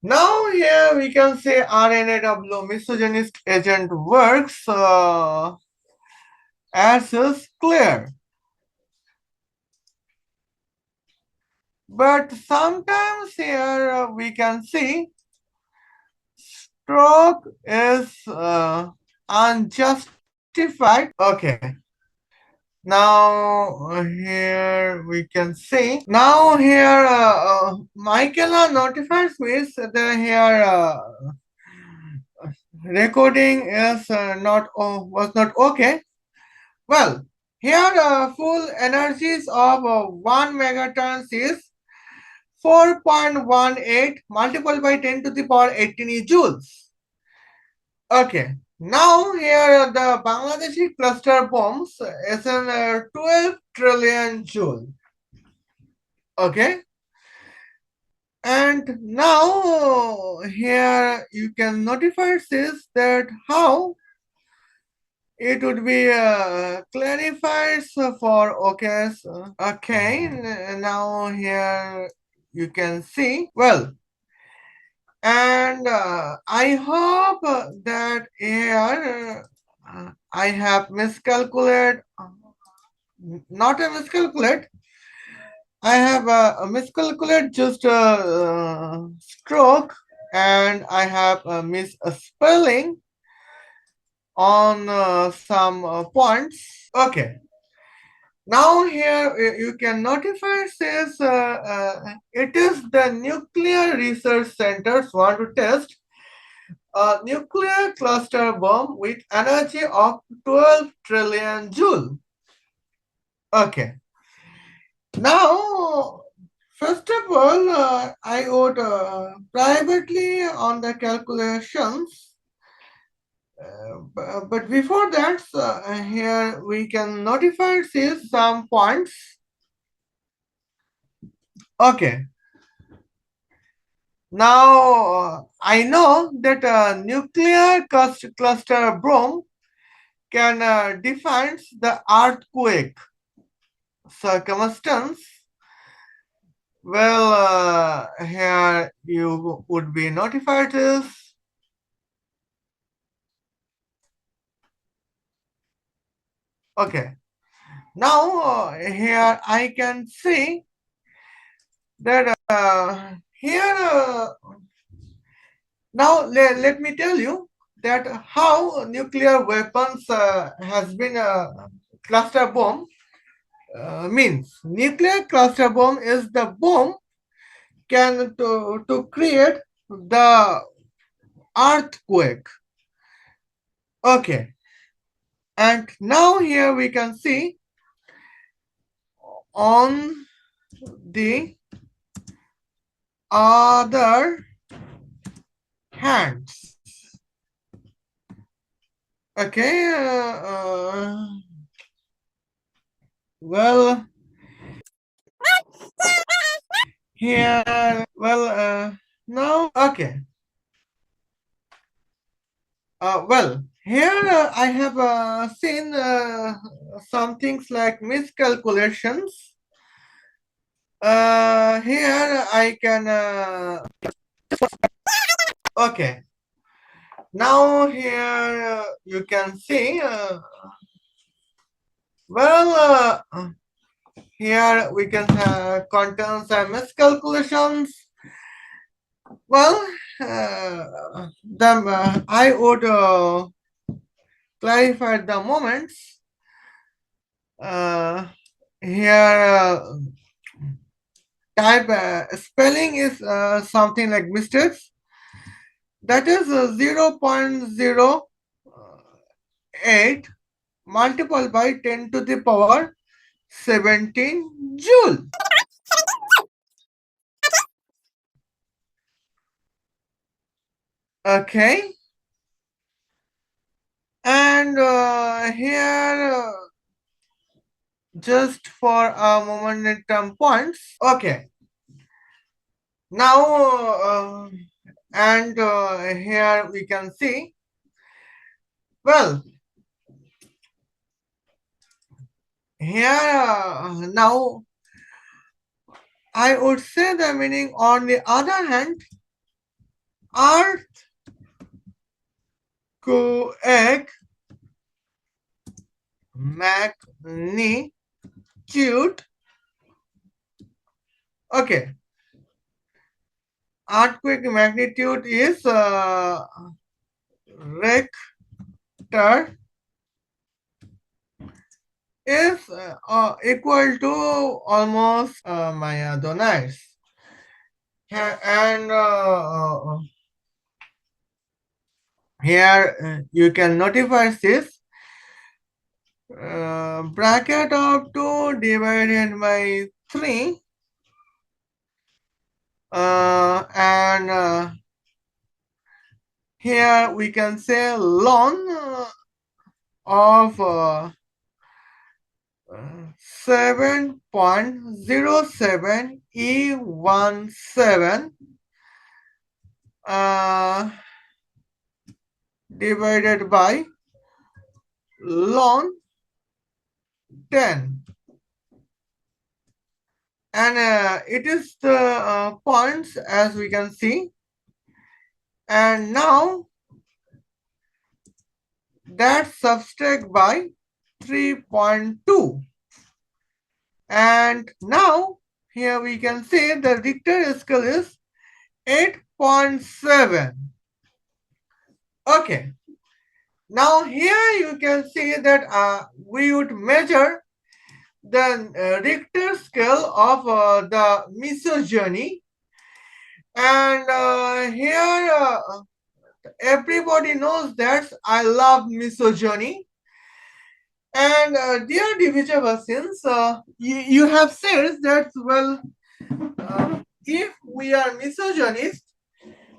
Now here we can say R&AW misogynist agent works as is clear. But sometimes here we can see stroke is unjustified. Okay. Now here we can see. Now here Michaela notifies me that here recording is not was not okay. Well, here full energies of 1 megatons is 4.18 multiplied by 10 to the power 18 joules. Okay. Now here the Bangladeshi cluster bombs is in 12 trillion joule. Okay. And now here you can notify this that how it would be clarifiers for okay. Okay, now here you can see. Well, and I hope that here I have miscalculated, not a miscalculate. I have a miscalculate just a stroke, and I have a misspelling on some points. Okay. Now here you can notify says it is the nuclear research centers want to test a nuclear cluster bomb with energy of 12 trillion joule. Okay. Now, first of all, I would privately on the calculations. But before that, here we can notify see some points. Okay. Now I know that nuclear cluster bomb can define the earthquake circumstance. Well, here you would be notified this. Okay. Now here I can see that here now let me tell you that how nuclear weapons has been a cluster bomb means nuclear cluster bomb is the bomb can to create the earthquake. Okay, and now here we can see on the other hands. Okay, well, here, well, now, okay. Well, here I have seen some things like miscalculations. Here I can, okay. Now here you can see, well, here we can contain some miscalculations. Well, I would clarify the moments. Here, type spelling is something like mistakes. That is 0.08 multiplied by 10 to the power 17 joule. Okay. And here, just for a momentum points. Okay. Now, and here we can see, well, here now I would say the meaning on the other hand, earthquake magnitude. Okay, earthquake magnitude is Richter is equal to almost my donaires. And here you can notify this bracket of 2 divided by 3 and here we can say ln of 7.07 E17 divided by ln 10. And it is the points as we can see. And now that's subtract by 3.2. And now here we can say the Richter scale is 8.7. Okay. Now here you can see that we would measure the Richter scale of the misogyny. And here everybody knows that I love misogyny. And dear Divija Bhasins, you have said that, well, if we are misogynist,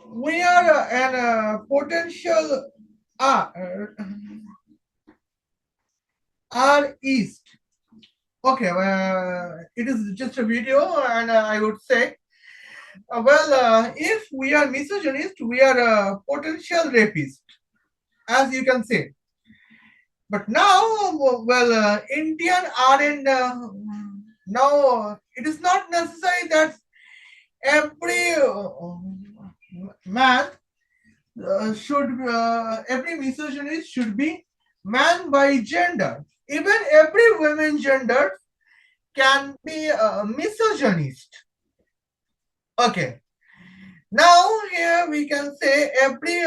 we are an potential R East. Okay, it is just a video, and I would say, if we are misogynist, we are a potential rapist, as you can say. But now, Indian R&, now it is not necessary that every man every misogynist should be man by gender. Even every women gender can be a misogynist. Okay. Now here we can say every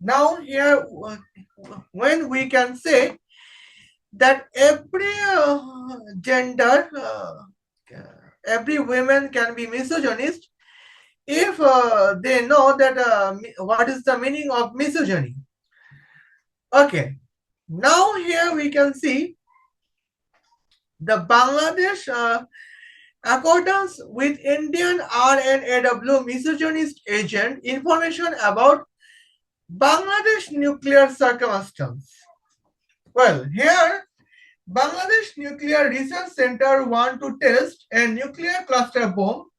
now here when we can say that every gender every woman can be misogynist if they know that what is the meaning of misogyny. Okay, now here we can see the Bangladesh accordance with Indian R&AW misogynist agent information about Bangladesh nuclear circumstance. Well, here Bangladesh Nuclear Research Center want to test a nuclear cluster bomb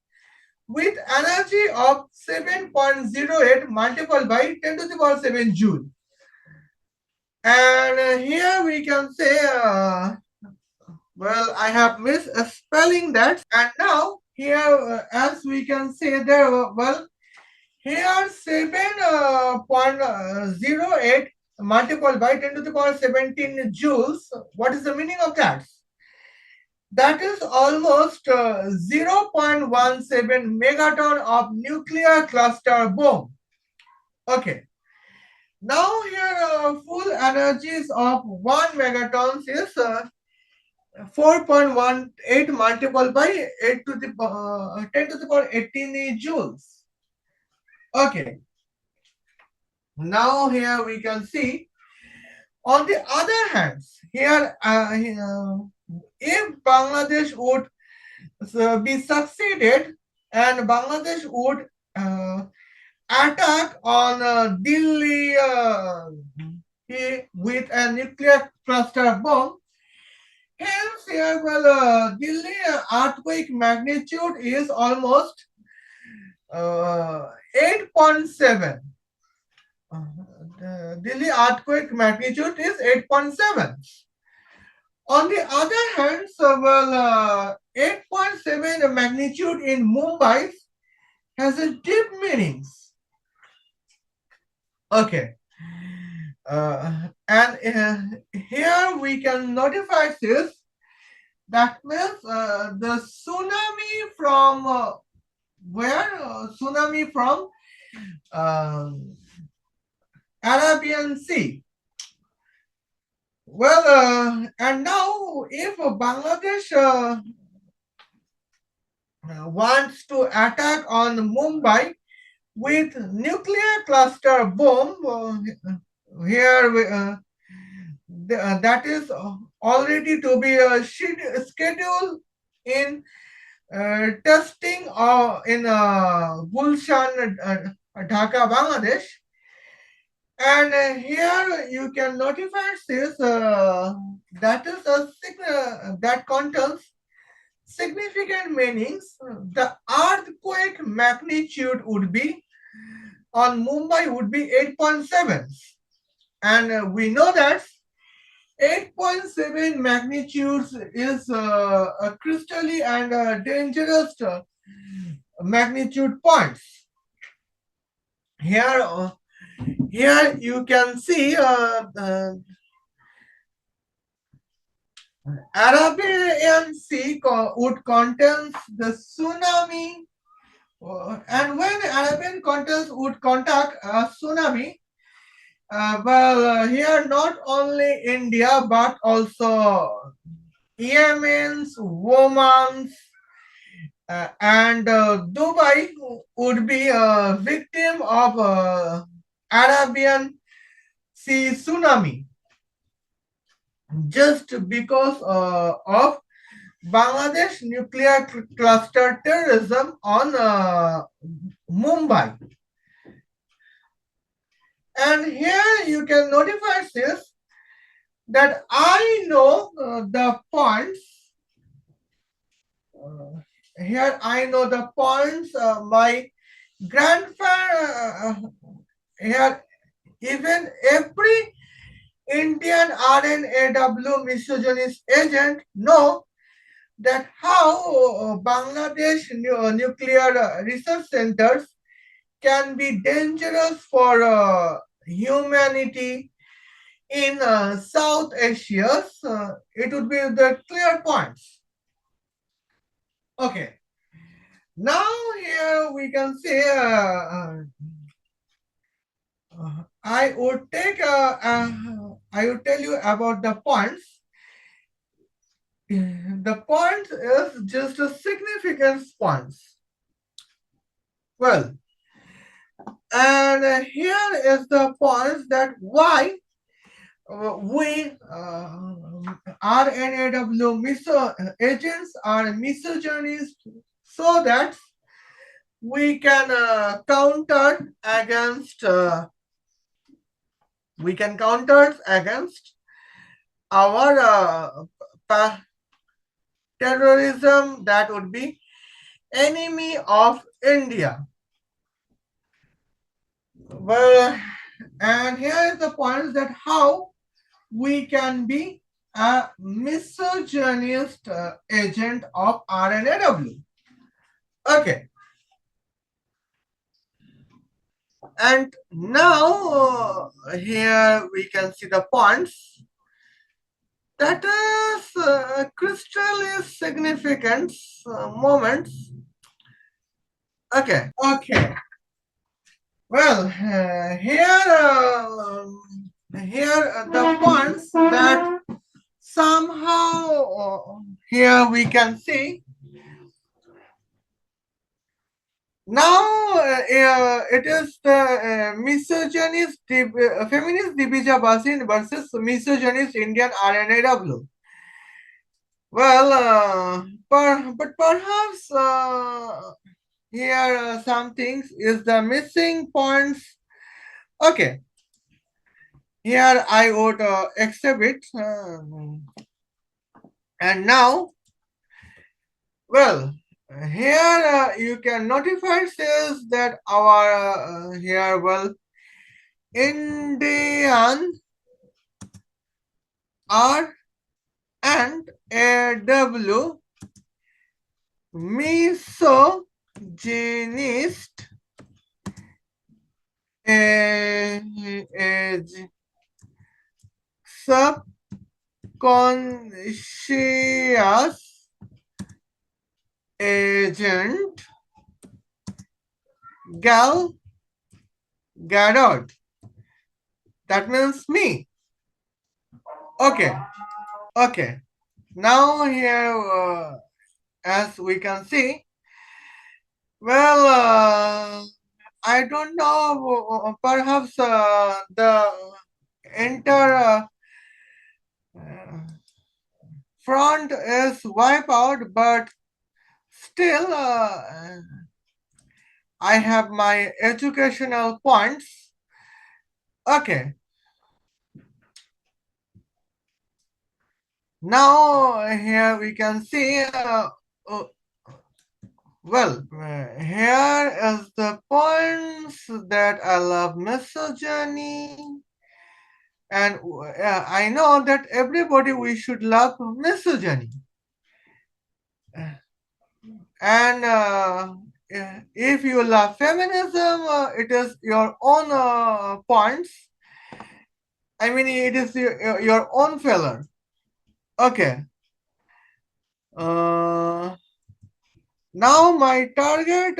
with energy of 7.08 multiplied by 10 to the power 7 joule. And here we can say, well, I have misspelling that. And now here, as we can say there, well, here 7.08 multiplied by 10 to the power 17 joules. What is the meaning of that? That is almost 0.17 megaton of nuclear cluster bomb. Okay. Now here full energies of 1 megatons is 4.18 multiplied by 8 to the 10 to the power 18 joules. Okay. Now here we can see. On the other hand, here if Bangladesh would be succeeded and Bangladesh would attack on Delhi with a nuclear cluster bomb, hence here Delhi earthquake magnitude is almost 8.7. Delhi earthquake magnitude is 8.7. On the other hand, 8.7 magnitude in Mumbai has a deep meanings. Okay. And here we can notify this. That means the tsunami from where? Tsunami from Arabian Sea. Well, and now if Bangladesh wants to attack on Mumbai with nuclear cluster bomb, here that is already to be scheduled in testing in Gulshan, Dhaka, Bangladesh. And here you can notify this that is that contains significant meanings. The earthquake magnitude would be on Mumbai would be 8.7. And we know that 8.7 magnitudes is a crystally and dangerous magnitude points. Here, here you can see Arabian Sea would contains the tsunami, and when Arabian continents would contact a tsunami, here not only India but also Yemen's, Oman's, and Dubai would be a victim of Arabian Sea tsunami just because of Bangladesh nuclear cluster terrorism on Mumbai. And here you can notify this that I know the points. Here I know the points. My grandfather, here even every Indian R&AW misogynist agent know that how Bangladesh nuclear research centers can be dangerous for humanity in South Asia. It would be the clear points. Okay. Now here we can say I would take I would tell you about the points. The point is just a significance points. Well, and here is the points that why we R&AW agents are misogynist so that we can counter against our terrorism that would be enemy of India. Well, and here is the point that how we can be a misogynist agent of R&AW. Okay. And now here we can see the points that is crystally significant moments. Okay. Well, here the points that somehow here we can see. Now it is the Feminist Divija Bhasin versus Misogynist Indian R&AW. Well, but perhaps here some things is the missing points. Okay, here I would exhibit, and now, well, here you can notify says that our here well Indian R and AW misogynist subconscious agent Gal Gadot. That means me. Okay. Now here, as we can see, well, I don't know. Perhaps the entire front is wiped out, but still, I have my educational points. Okay. Now here we can see. Well, here is the points that I love misogyny. And I know that everybody we should love misogyny. And if you love feminism, it is your own points. I mean, it is your own failure. Okay. Uh, Now my target.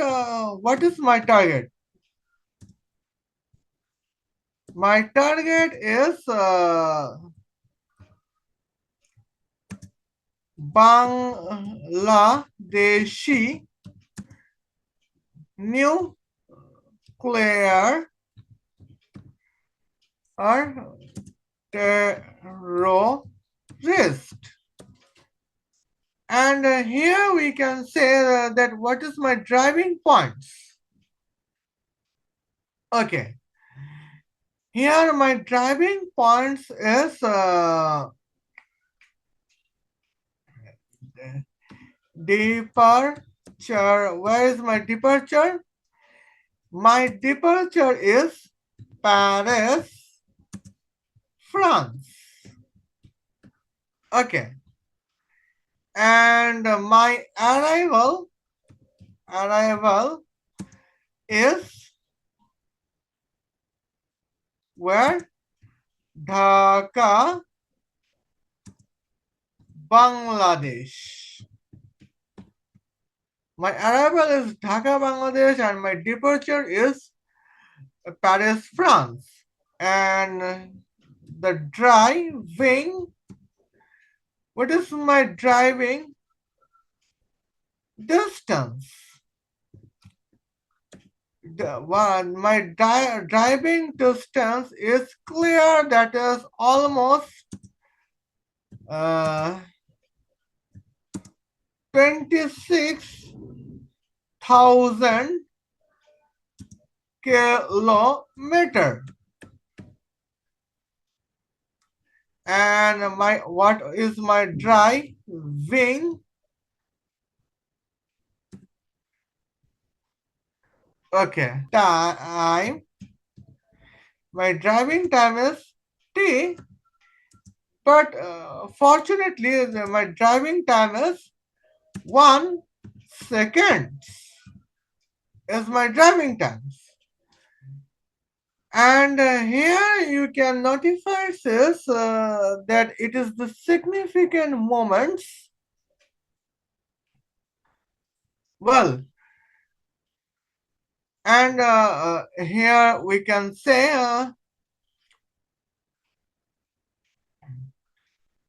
What is my target? My target is Bangladeshi nuclear terrorist. And here we can say that what is my driving points. Okay. Here my driving points is departure. Where is my departure? My departure is Paris, France. Okay. And my arrival is where? Dhaka, Bangladesh. My arrival is Dhaka, Bangladesh, and my departure is Paris, France. And the driving, what is my driving distance? My driving distance is clear, that is almost 26,000 kilometer. And what is my driving? Okay, time. My driving time is T, but fortunately, my driving time is 1 second. Is my driving time. And here you can notify this that it is the significant moments. Well, and here we can say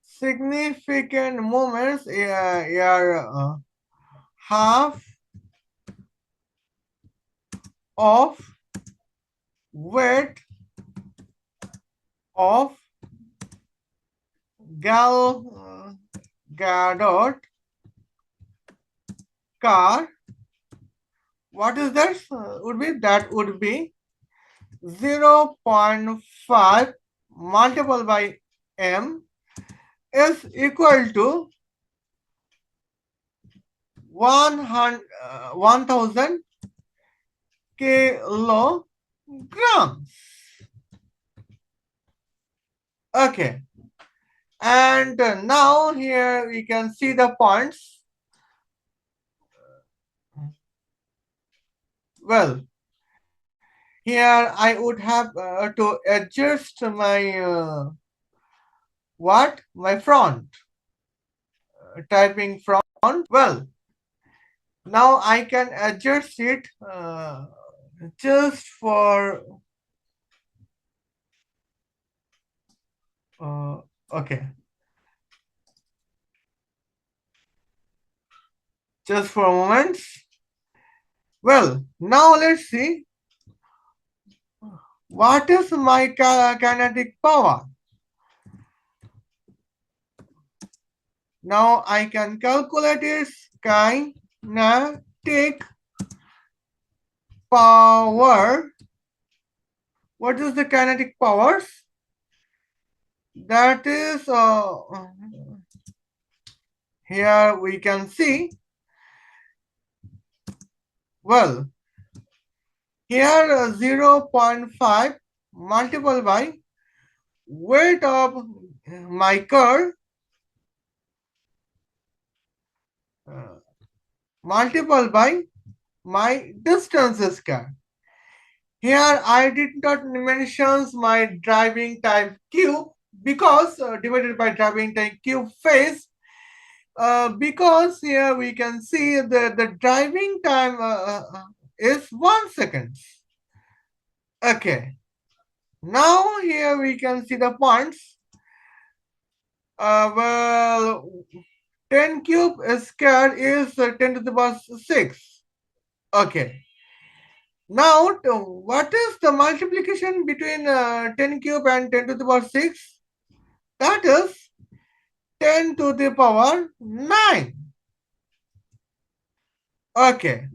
significant moments are half of weight of Gal Gadot car. What is that? Would be 0.5 multiplied by m is equal to 1,000 kilograms. Okay. And now here we can see the points. Well, here I would have to adjust my my front typing front. Well, now I can adjust it just for okay, just for a moment. Well, now let's see what is my kinetic power. Now I can calculate its kinetic power. What is the kinetic powers? That is here we can see. Well, here 0.5 multiplied by weight of my car multiplied by my distance square. Here I did not mention my driving time cube because divided by driving time cube phase, because here we can see the driving time is 1 second. Okay, now here we can see the points. Well, 10 cube square is 10 to the power 6. Okay. Now, what is the multiplication between 10 cube and 10 to the power 6? That is 10 to the power 9. Okay.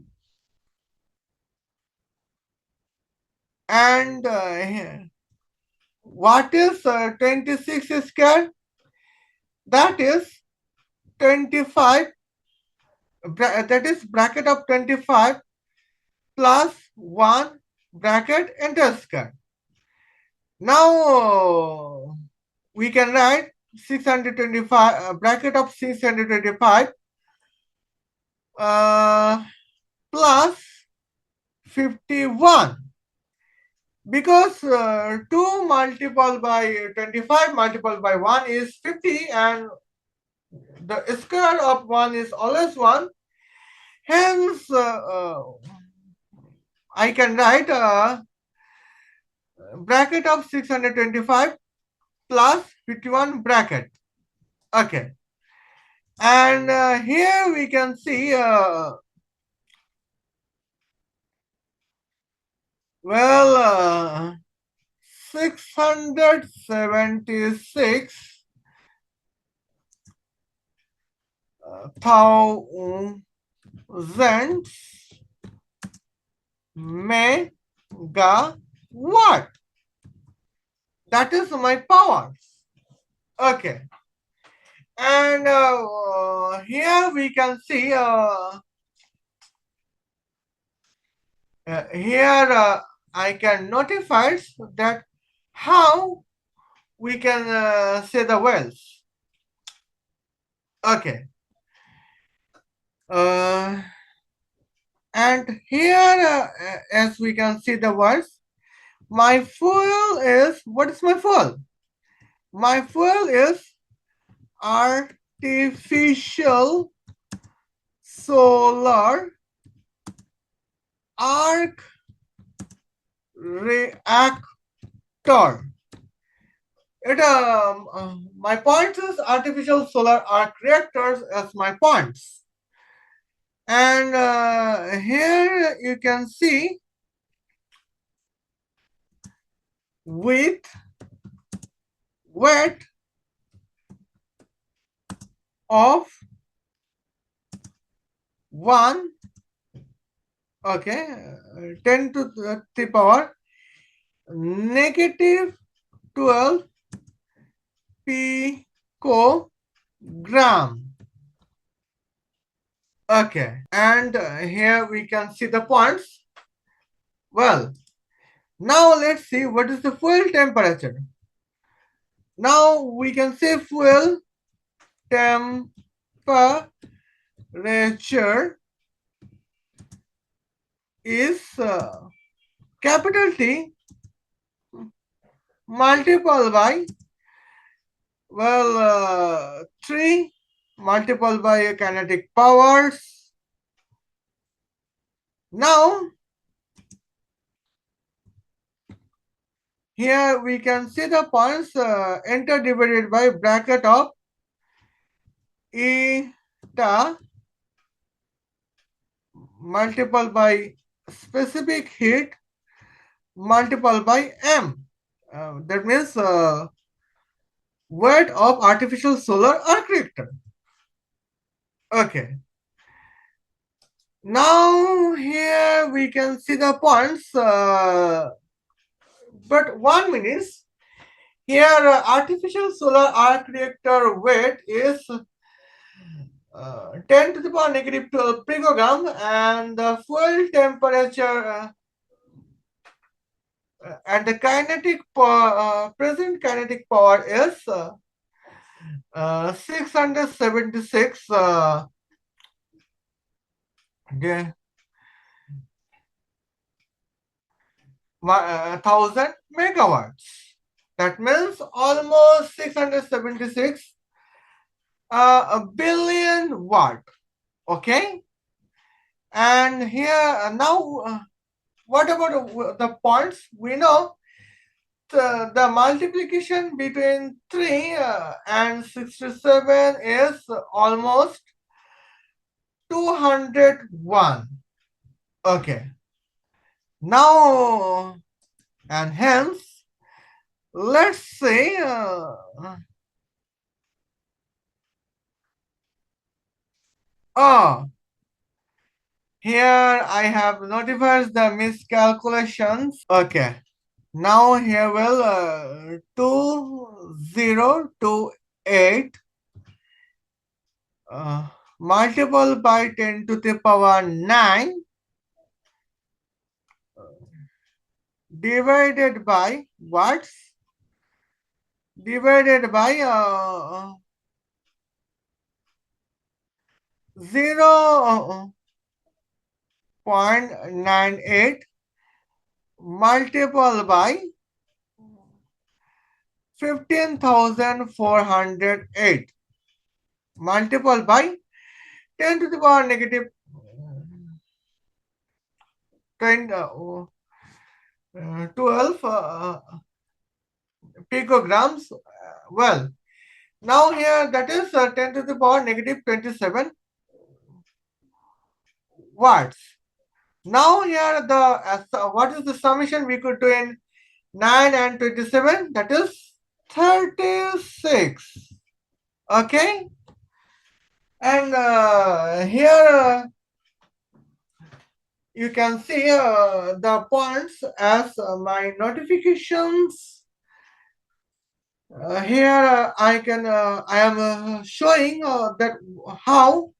And what is 26 square? That is 25, that is bracket of 25 plus 1 bracket enter square. Now we can write 625 bracket of 625 plus 51, because 2 multiplied by 25 multiplied by 1 is 50 and the square of 1 is always 1. Hence I can write bracket of 625 plus 51 bracket. Okay. And here we can see, well, 676 thousand megawatt. That is my power. Okay. And here we can see, here I can notify that how we can say the wells. Okay. And here, as we can see the words, my fuel is, what is my fuel? My fuel is artificial solar arc reactor. It my point is artificial solar arc reactors as my points. And here you can see with weight of 1, okay, 10 to the power negative 12 picogram. Okay, and here we can see the points. Well, now let's see what is the fuel temperature. Now we can say fuel temperature is capital T multiplied by, well, 3 multiplied by kinetic powers. Now here we can see the points enter divided by bracket of eta multiplied by specific heat multiplied by m. That means weight of artificial solar arc reactor. Okay. Now here we can see the points, but 1 minute. Here artificial solar arc reactor weight is 10 to the power negative 12 picogram, and the fuel temperature and the present kinetic power is 676 the- thousand megawatts. That means almost 676 a billion watt. Okay, and here now, what about the points? We know the multiplication between 3 and 67 is almost 201. Okay, now and hence, let's say, oh, here I have notified the miscalculations. Okay, now here will 2028 uh, multiple by 10 to the power 9 divided by watts divided by 0.98 multiple by 15,408 multiple by 10 to the power negative 10, 12 picograms. Well, now here that is 10 to the power negative 27 watts. Now here the what is the summation we could do in 9 and 27? That is 36. Okay, and here you can see the points as my notifications. Here I am showing that how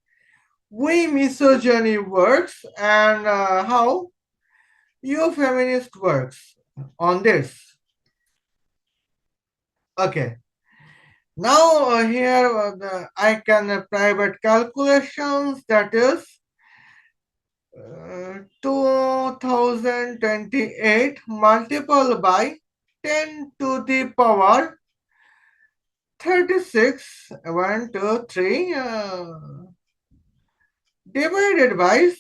we misogyny works and how you feminist works on this. Okay. Now here I can private calculations, that is 2028 multiple by 10 to the power 36 1 2 3 divided by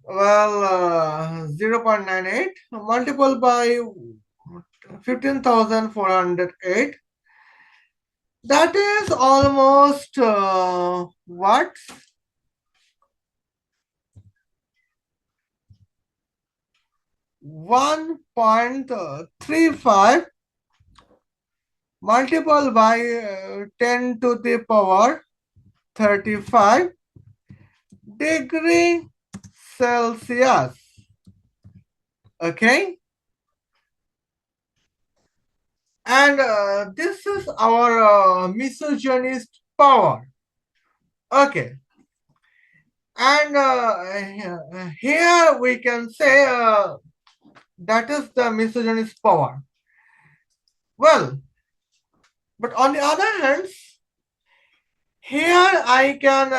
0.98 multiple by 15,408. That is almost what? 1.35 multiple by 10 to the power 35 degree Celsius. Okay, and this is our misogynist power. Okay, and here we can say that is the misogynist power. Well, but on the other hand, here I can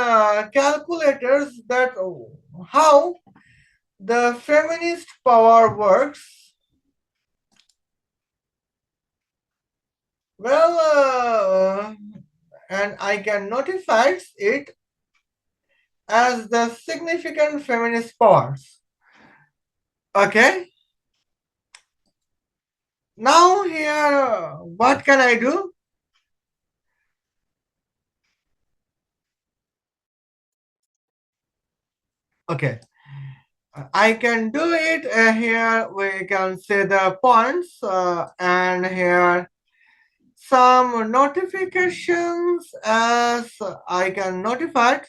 calculators that how the feminist power works. Well, and I can notify it as the significant feminist powers. Okay. Now here, what can I do? Okay. I can do it here. We can say the points and here some notifications as I can notify.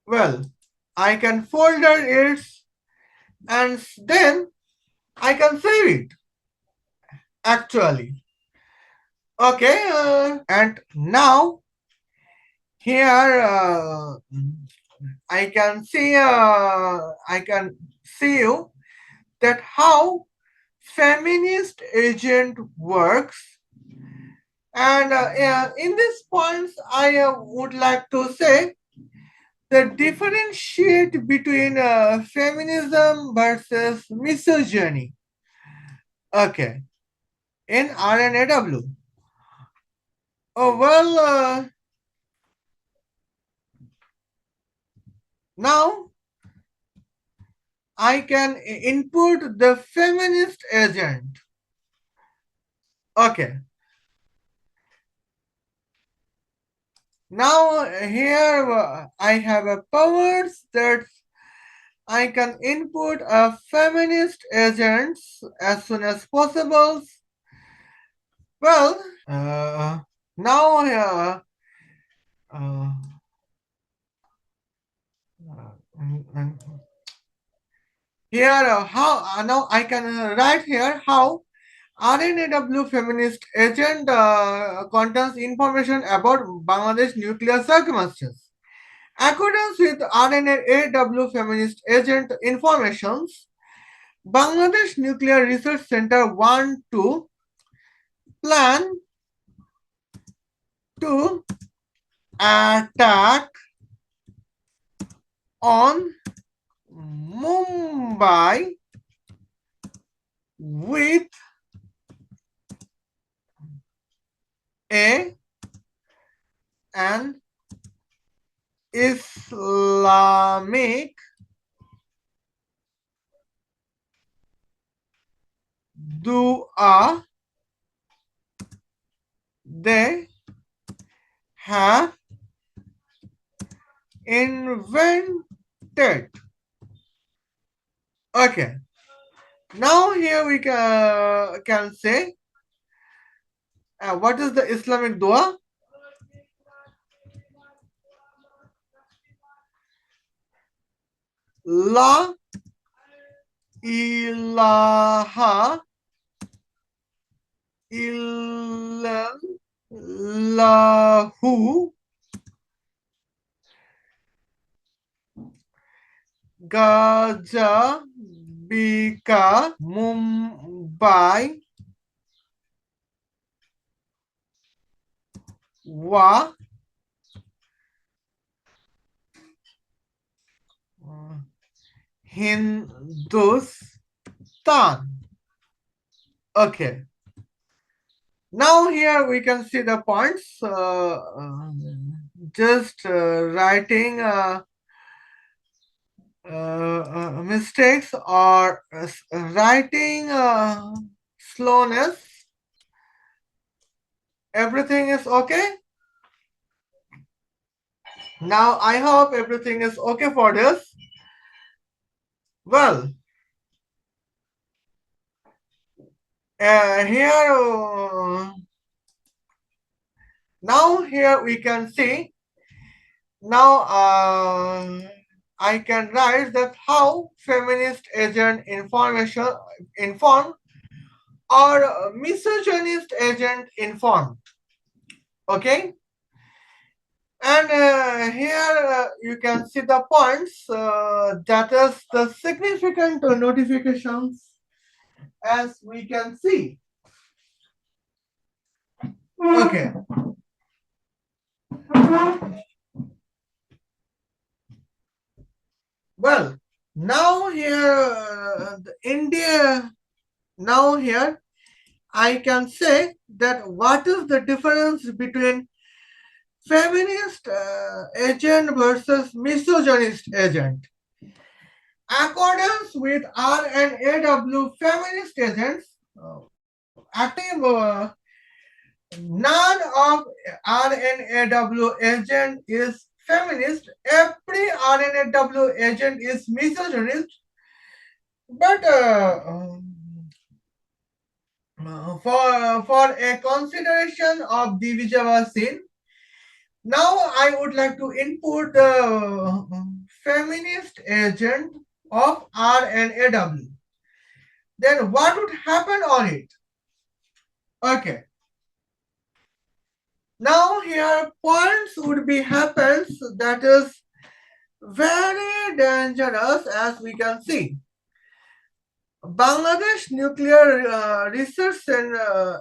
Well, I can folder it and then I can save it actually. Okay, and now here I can see you that how feminist agent works. And yeah, in these points, I would like to say the differentiate between feminism versus misogyny. Okay, in R&AW. Oh well, now I can input the feminist agent. Okay, now here I have a powers that I can input a feminist agent as soon as possible. Well, now uh, here how now I can write here how R&AW feminist agent contains information about Bangladesh nuclear circumstances. Accordance with R&AW feminist agent informations, Bangladesh Nuclear Research Center want to plan to attack on Mumbai with a an Islamic dua. They have invented. Okay, now here we can say what is the Islamic dua? La ilaha illallahu gajabika Mumbai wa Hindustan. Okay. Now here we can see the points. Just writing mistakes or writing slowness. Everything is okay. Now I hope everything is okay for this. Well, here now here we can see now I can write that how feminist agent information informed or misogynist agent informed. Okay, and here you can see the points that is the significant notifications as we can see. Okay. Well, now here India. Now here I can say that what is the difference between feminist agent versus misogynist agent. Accordance with R&AW feminist agents, active none of R&AW agent is feminist. Every R&AW agent is misogynist. But for a consideration of Divija Bhasin, now I would like to input the feminist agent of R&AW. Then what would happen on it? Okay. Now here points would be happens, that is very dangerous, as we can see. Bangladesh nuclear research in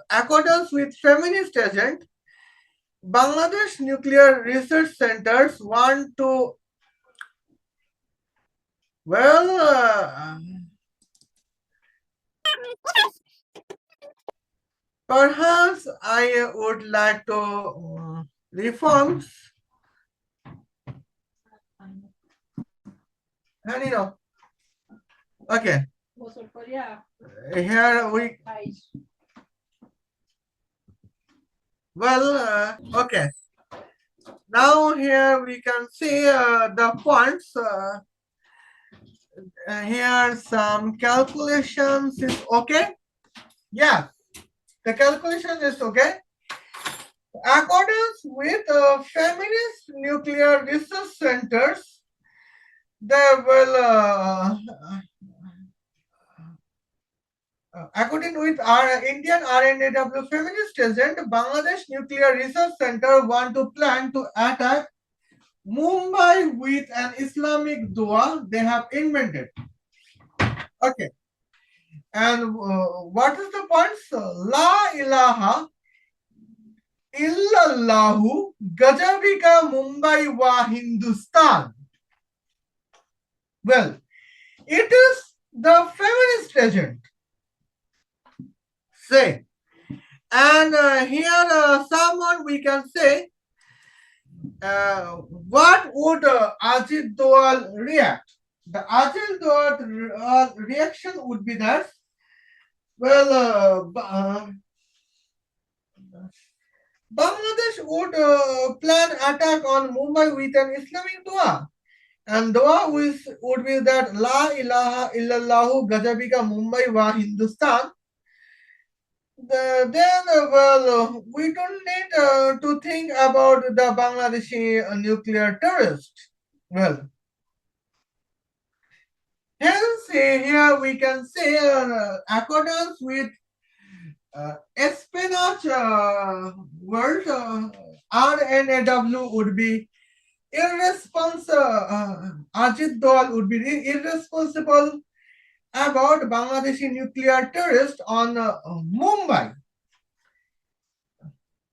accordance with feminist agent, Bangladesh nuclear research centers want to, well, perhaps I would like to reforms, and okay, here we, well, okay. Now here we can see the points. Here some calculations is okay. Yeah, the calculation is okay. Accordance with feminist nuclear research centers, they will, according with our Indian R&AW feminist agent, Bangladesh Nuclear Research Center want to plan to attack Mumbai with an Islamic dua they have invented. Okay. And what is the point? La ilaha illallahu gajabika Mumbai wa Hindustan. Well, it is the feminist agent. Say. And here someone we can say, what would Ajit Doal react? The Ajit Doal reaction would be that, well, Bangladesh would plan attack on Mumbai with an Islamic dua. And dua would be that La ilaha illallahu gajabika Mumbai wa Hindustan. Then, well, we don't need to think about the Bangladeshi nuclear terrorist. Well, hence here we can say accordance with espionage world, R&AW would be irresponsible. Ajit Doal would be irresponsible about Bangladeshi nuclear terrorist on Mumbai.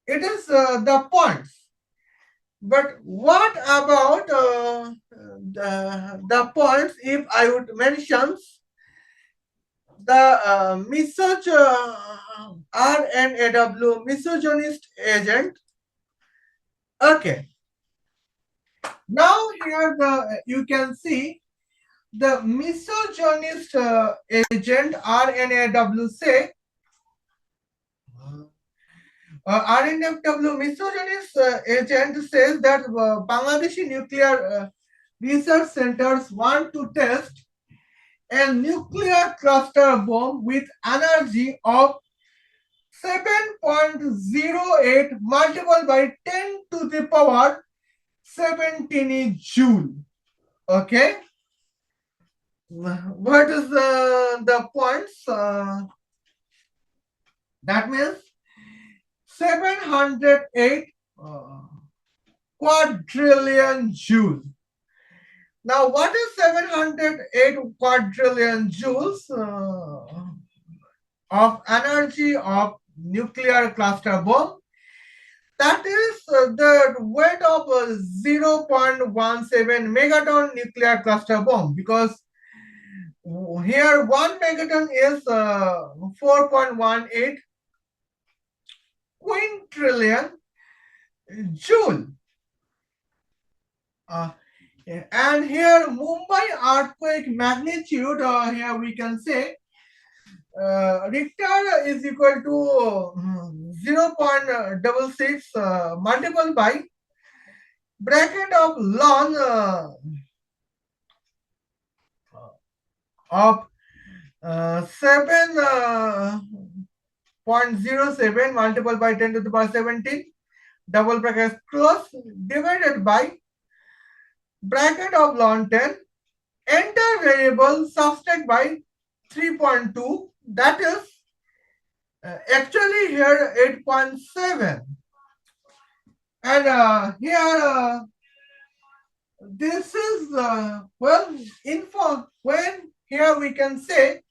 It is the points. But what about the points if I would mention the R&AW misogynist agent? Okay. Now here you can see the misogynist agent R&AW say R&AW misogynist agent says that Bangladeshi nuclear research centers want to test a nuclear cluster bomb with energy of 7.08 multiplied by 10 to the power 17 joule. Okay. What is the points? That means 708 quadrillion joule. Now, what is 708 quadrillion joules of energy of nuclear cluster bomb? That is the weight of 0.17 megaton nuclear cluster bomb, because here 1 megaton is 4.18 quintillion joule. And here Mumbai earthquake magnitude, here we can say Richter is equal to 0.66 multiplied by bracket of ln of 7.07 multiplied by 10 to the power 17 double bracket close divided by bracket of ln 10 enter variable subtract by 3.2, that is actually here 8.7. And here this is well, info. When here we can say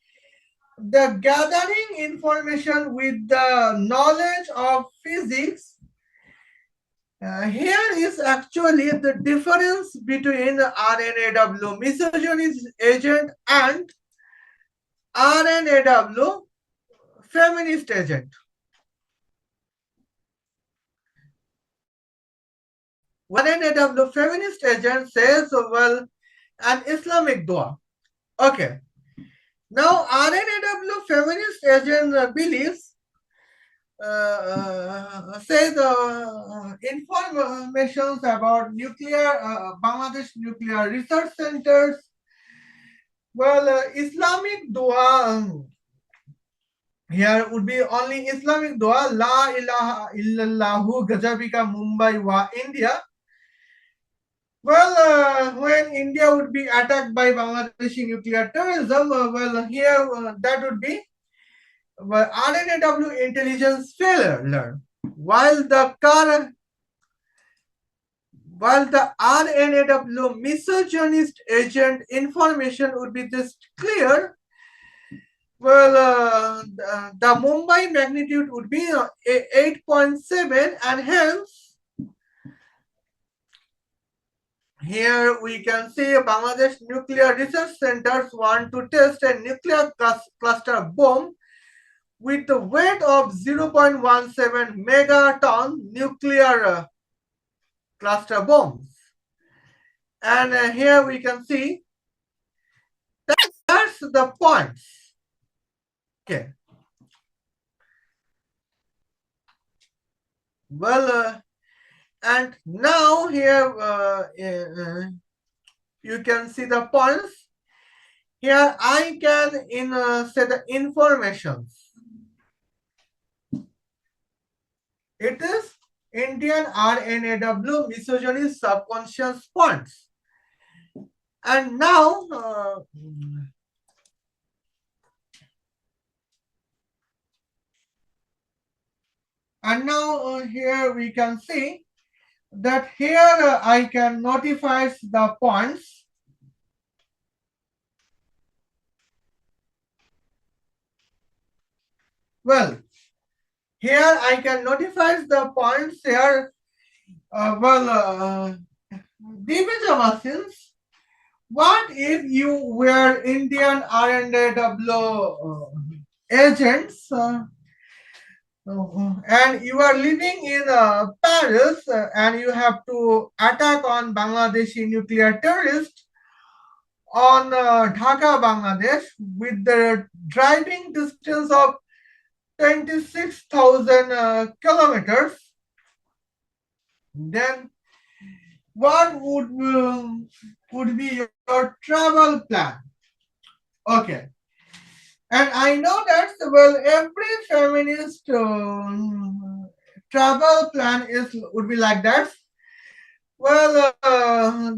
the gathering information with the knowledge of physics. Here is actually the difference between R&AW misogynist agent and R&AW feminist agent. R&AW feminist agent says, well, an Islamic dua. Okay. Now, R&AW feminist agent believes, says informations about nuclear, Bangladesh nuclear research centers. Well, Islamic dua, here would be only Islamic dua, La ilaha illallahu gajabika Mumbai wa India. Well, when India would be attacked by Bangladeshi nuclear terrorism, well, here that would be well, R&AW intelligence failure. While the R&AW misogynist agent information would be just clear, well, the Mumbai magnitude would be 8.7, and hence here we can see Bangladesh nuclear research centers want to test a nuclear cluster bomb with the weight of 0.17 megaton nuclear cluster bombs. And here we can see that's the points. Okay. Well, and now here you can see the points. Here I can say the informations. It is Indian R&AW misogynist subconscious points. And now here we can see that here I can notify the points. Well, here I can notify the points here. Divija Bhasin, what if you were Indian R&AW agents and you are living in Paris and you have to attack on Bangladeshi nuclear terrorists on Dhaka, Bangladesh with the driving distance of 26,000 kilometers, then what would be your travel plan? Okay. And I know that, well, every feminist travel plan would be like that. Well,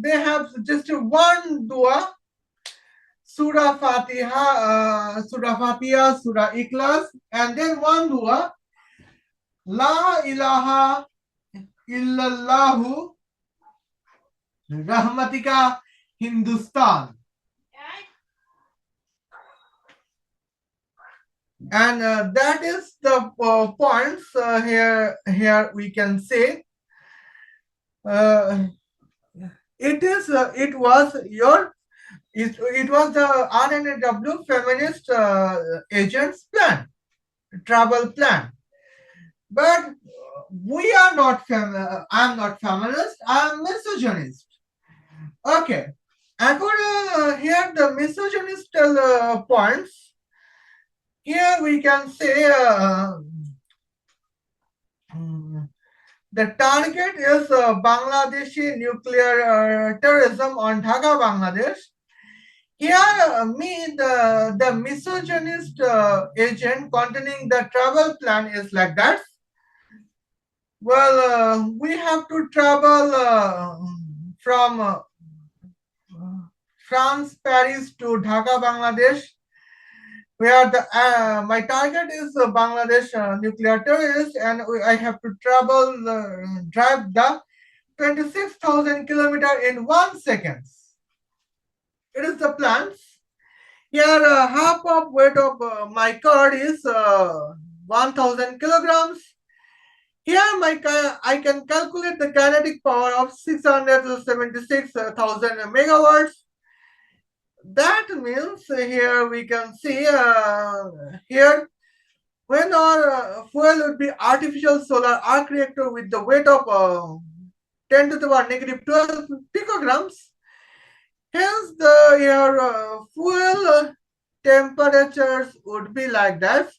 they have just one dua, Surah Fatiha, Surah Fatiha, Surah Ikhlas, and then one dua, La ilaha illallahu rahmatika Hindustan. And that is the points here we can say it was the R&AW feminist agents plan, travel plan. But we are not I'm not feminist, I'm misogynist. Okay. According here the misogynist points, here we can say the target is Bangladeshi nuclear terrorism on Dhaka, Bangladesh. Here, the misogynist agent containing the travel plan is like that. Well, we have to travel from France, Paris to Dhaka, Bangladesh, where the my target is Bangladesh nuclear terrorist, and I have to travel, drive the 26,000 kilometers in 1 second. It is the plants. Here, half of weight of my car is 1,000 kilograms. Here, I can calculate the kinetic power of 676,000 megawatts. That means here we can see here when our fuel would be artificial solar arc reactor with the weight of 10 to the power negative 12 picograms. Hence, your fuel temperatures would be like that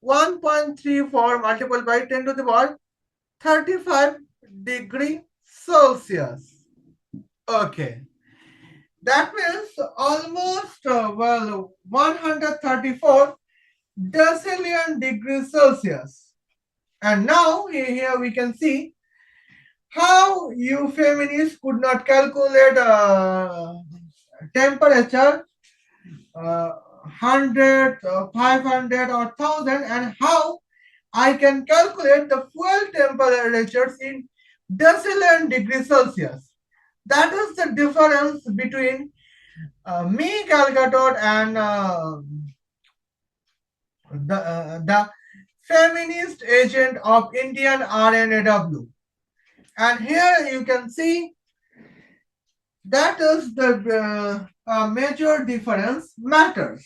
1.34 multiplied by 10 to the power 35 degree Celsius. Okay, that means almost 134 decillion degrees Celsius. And now here we can see how you feminists could not calculate temperature 100, 500 or 1000, and how I can calculate the fuel temperatures in decillion degrees Celsius. That is the difference between me, Gal Gadot, and the feminist agent of Indian R&AW. And here you can see that is the major difference matters.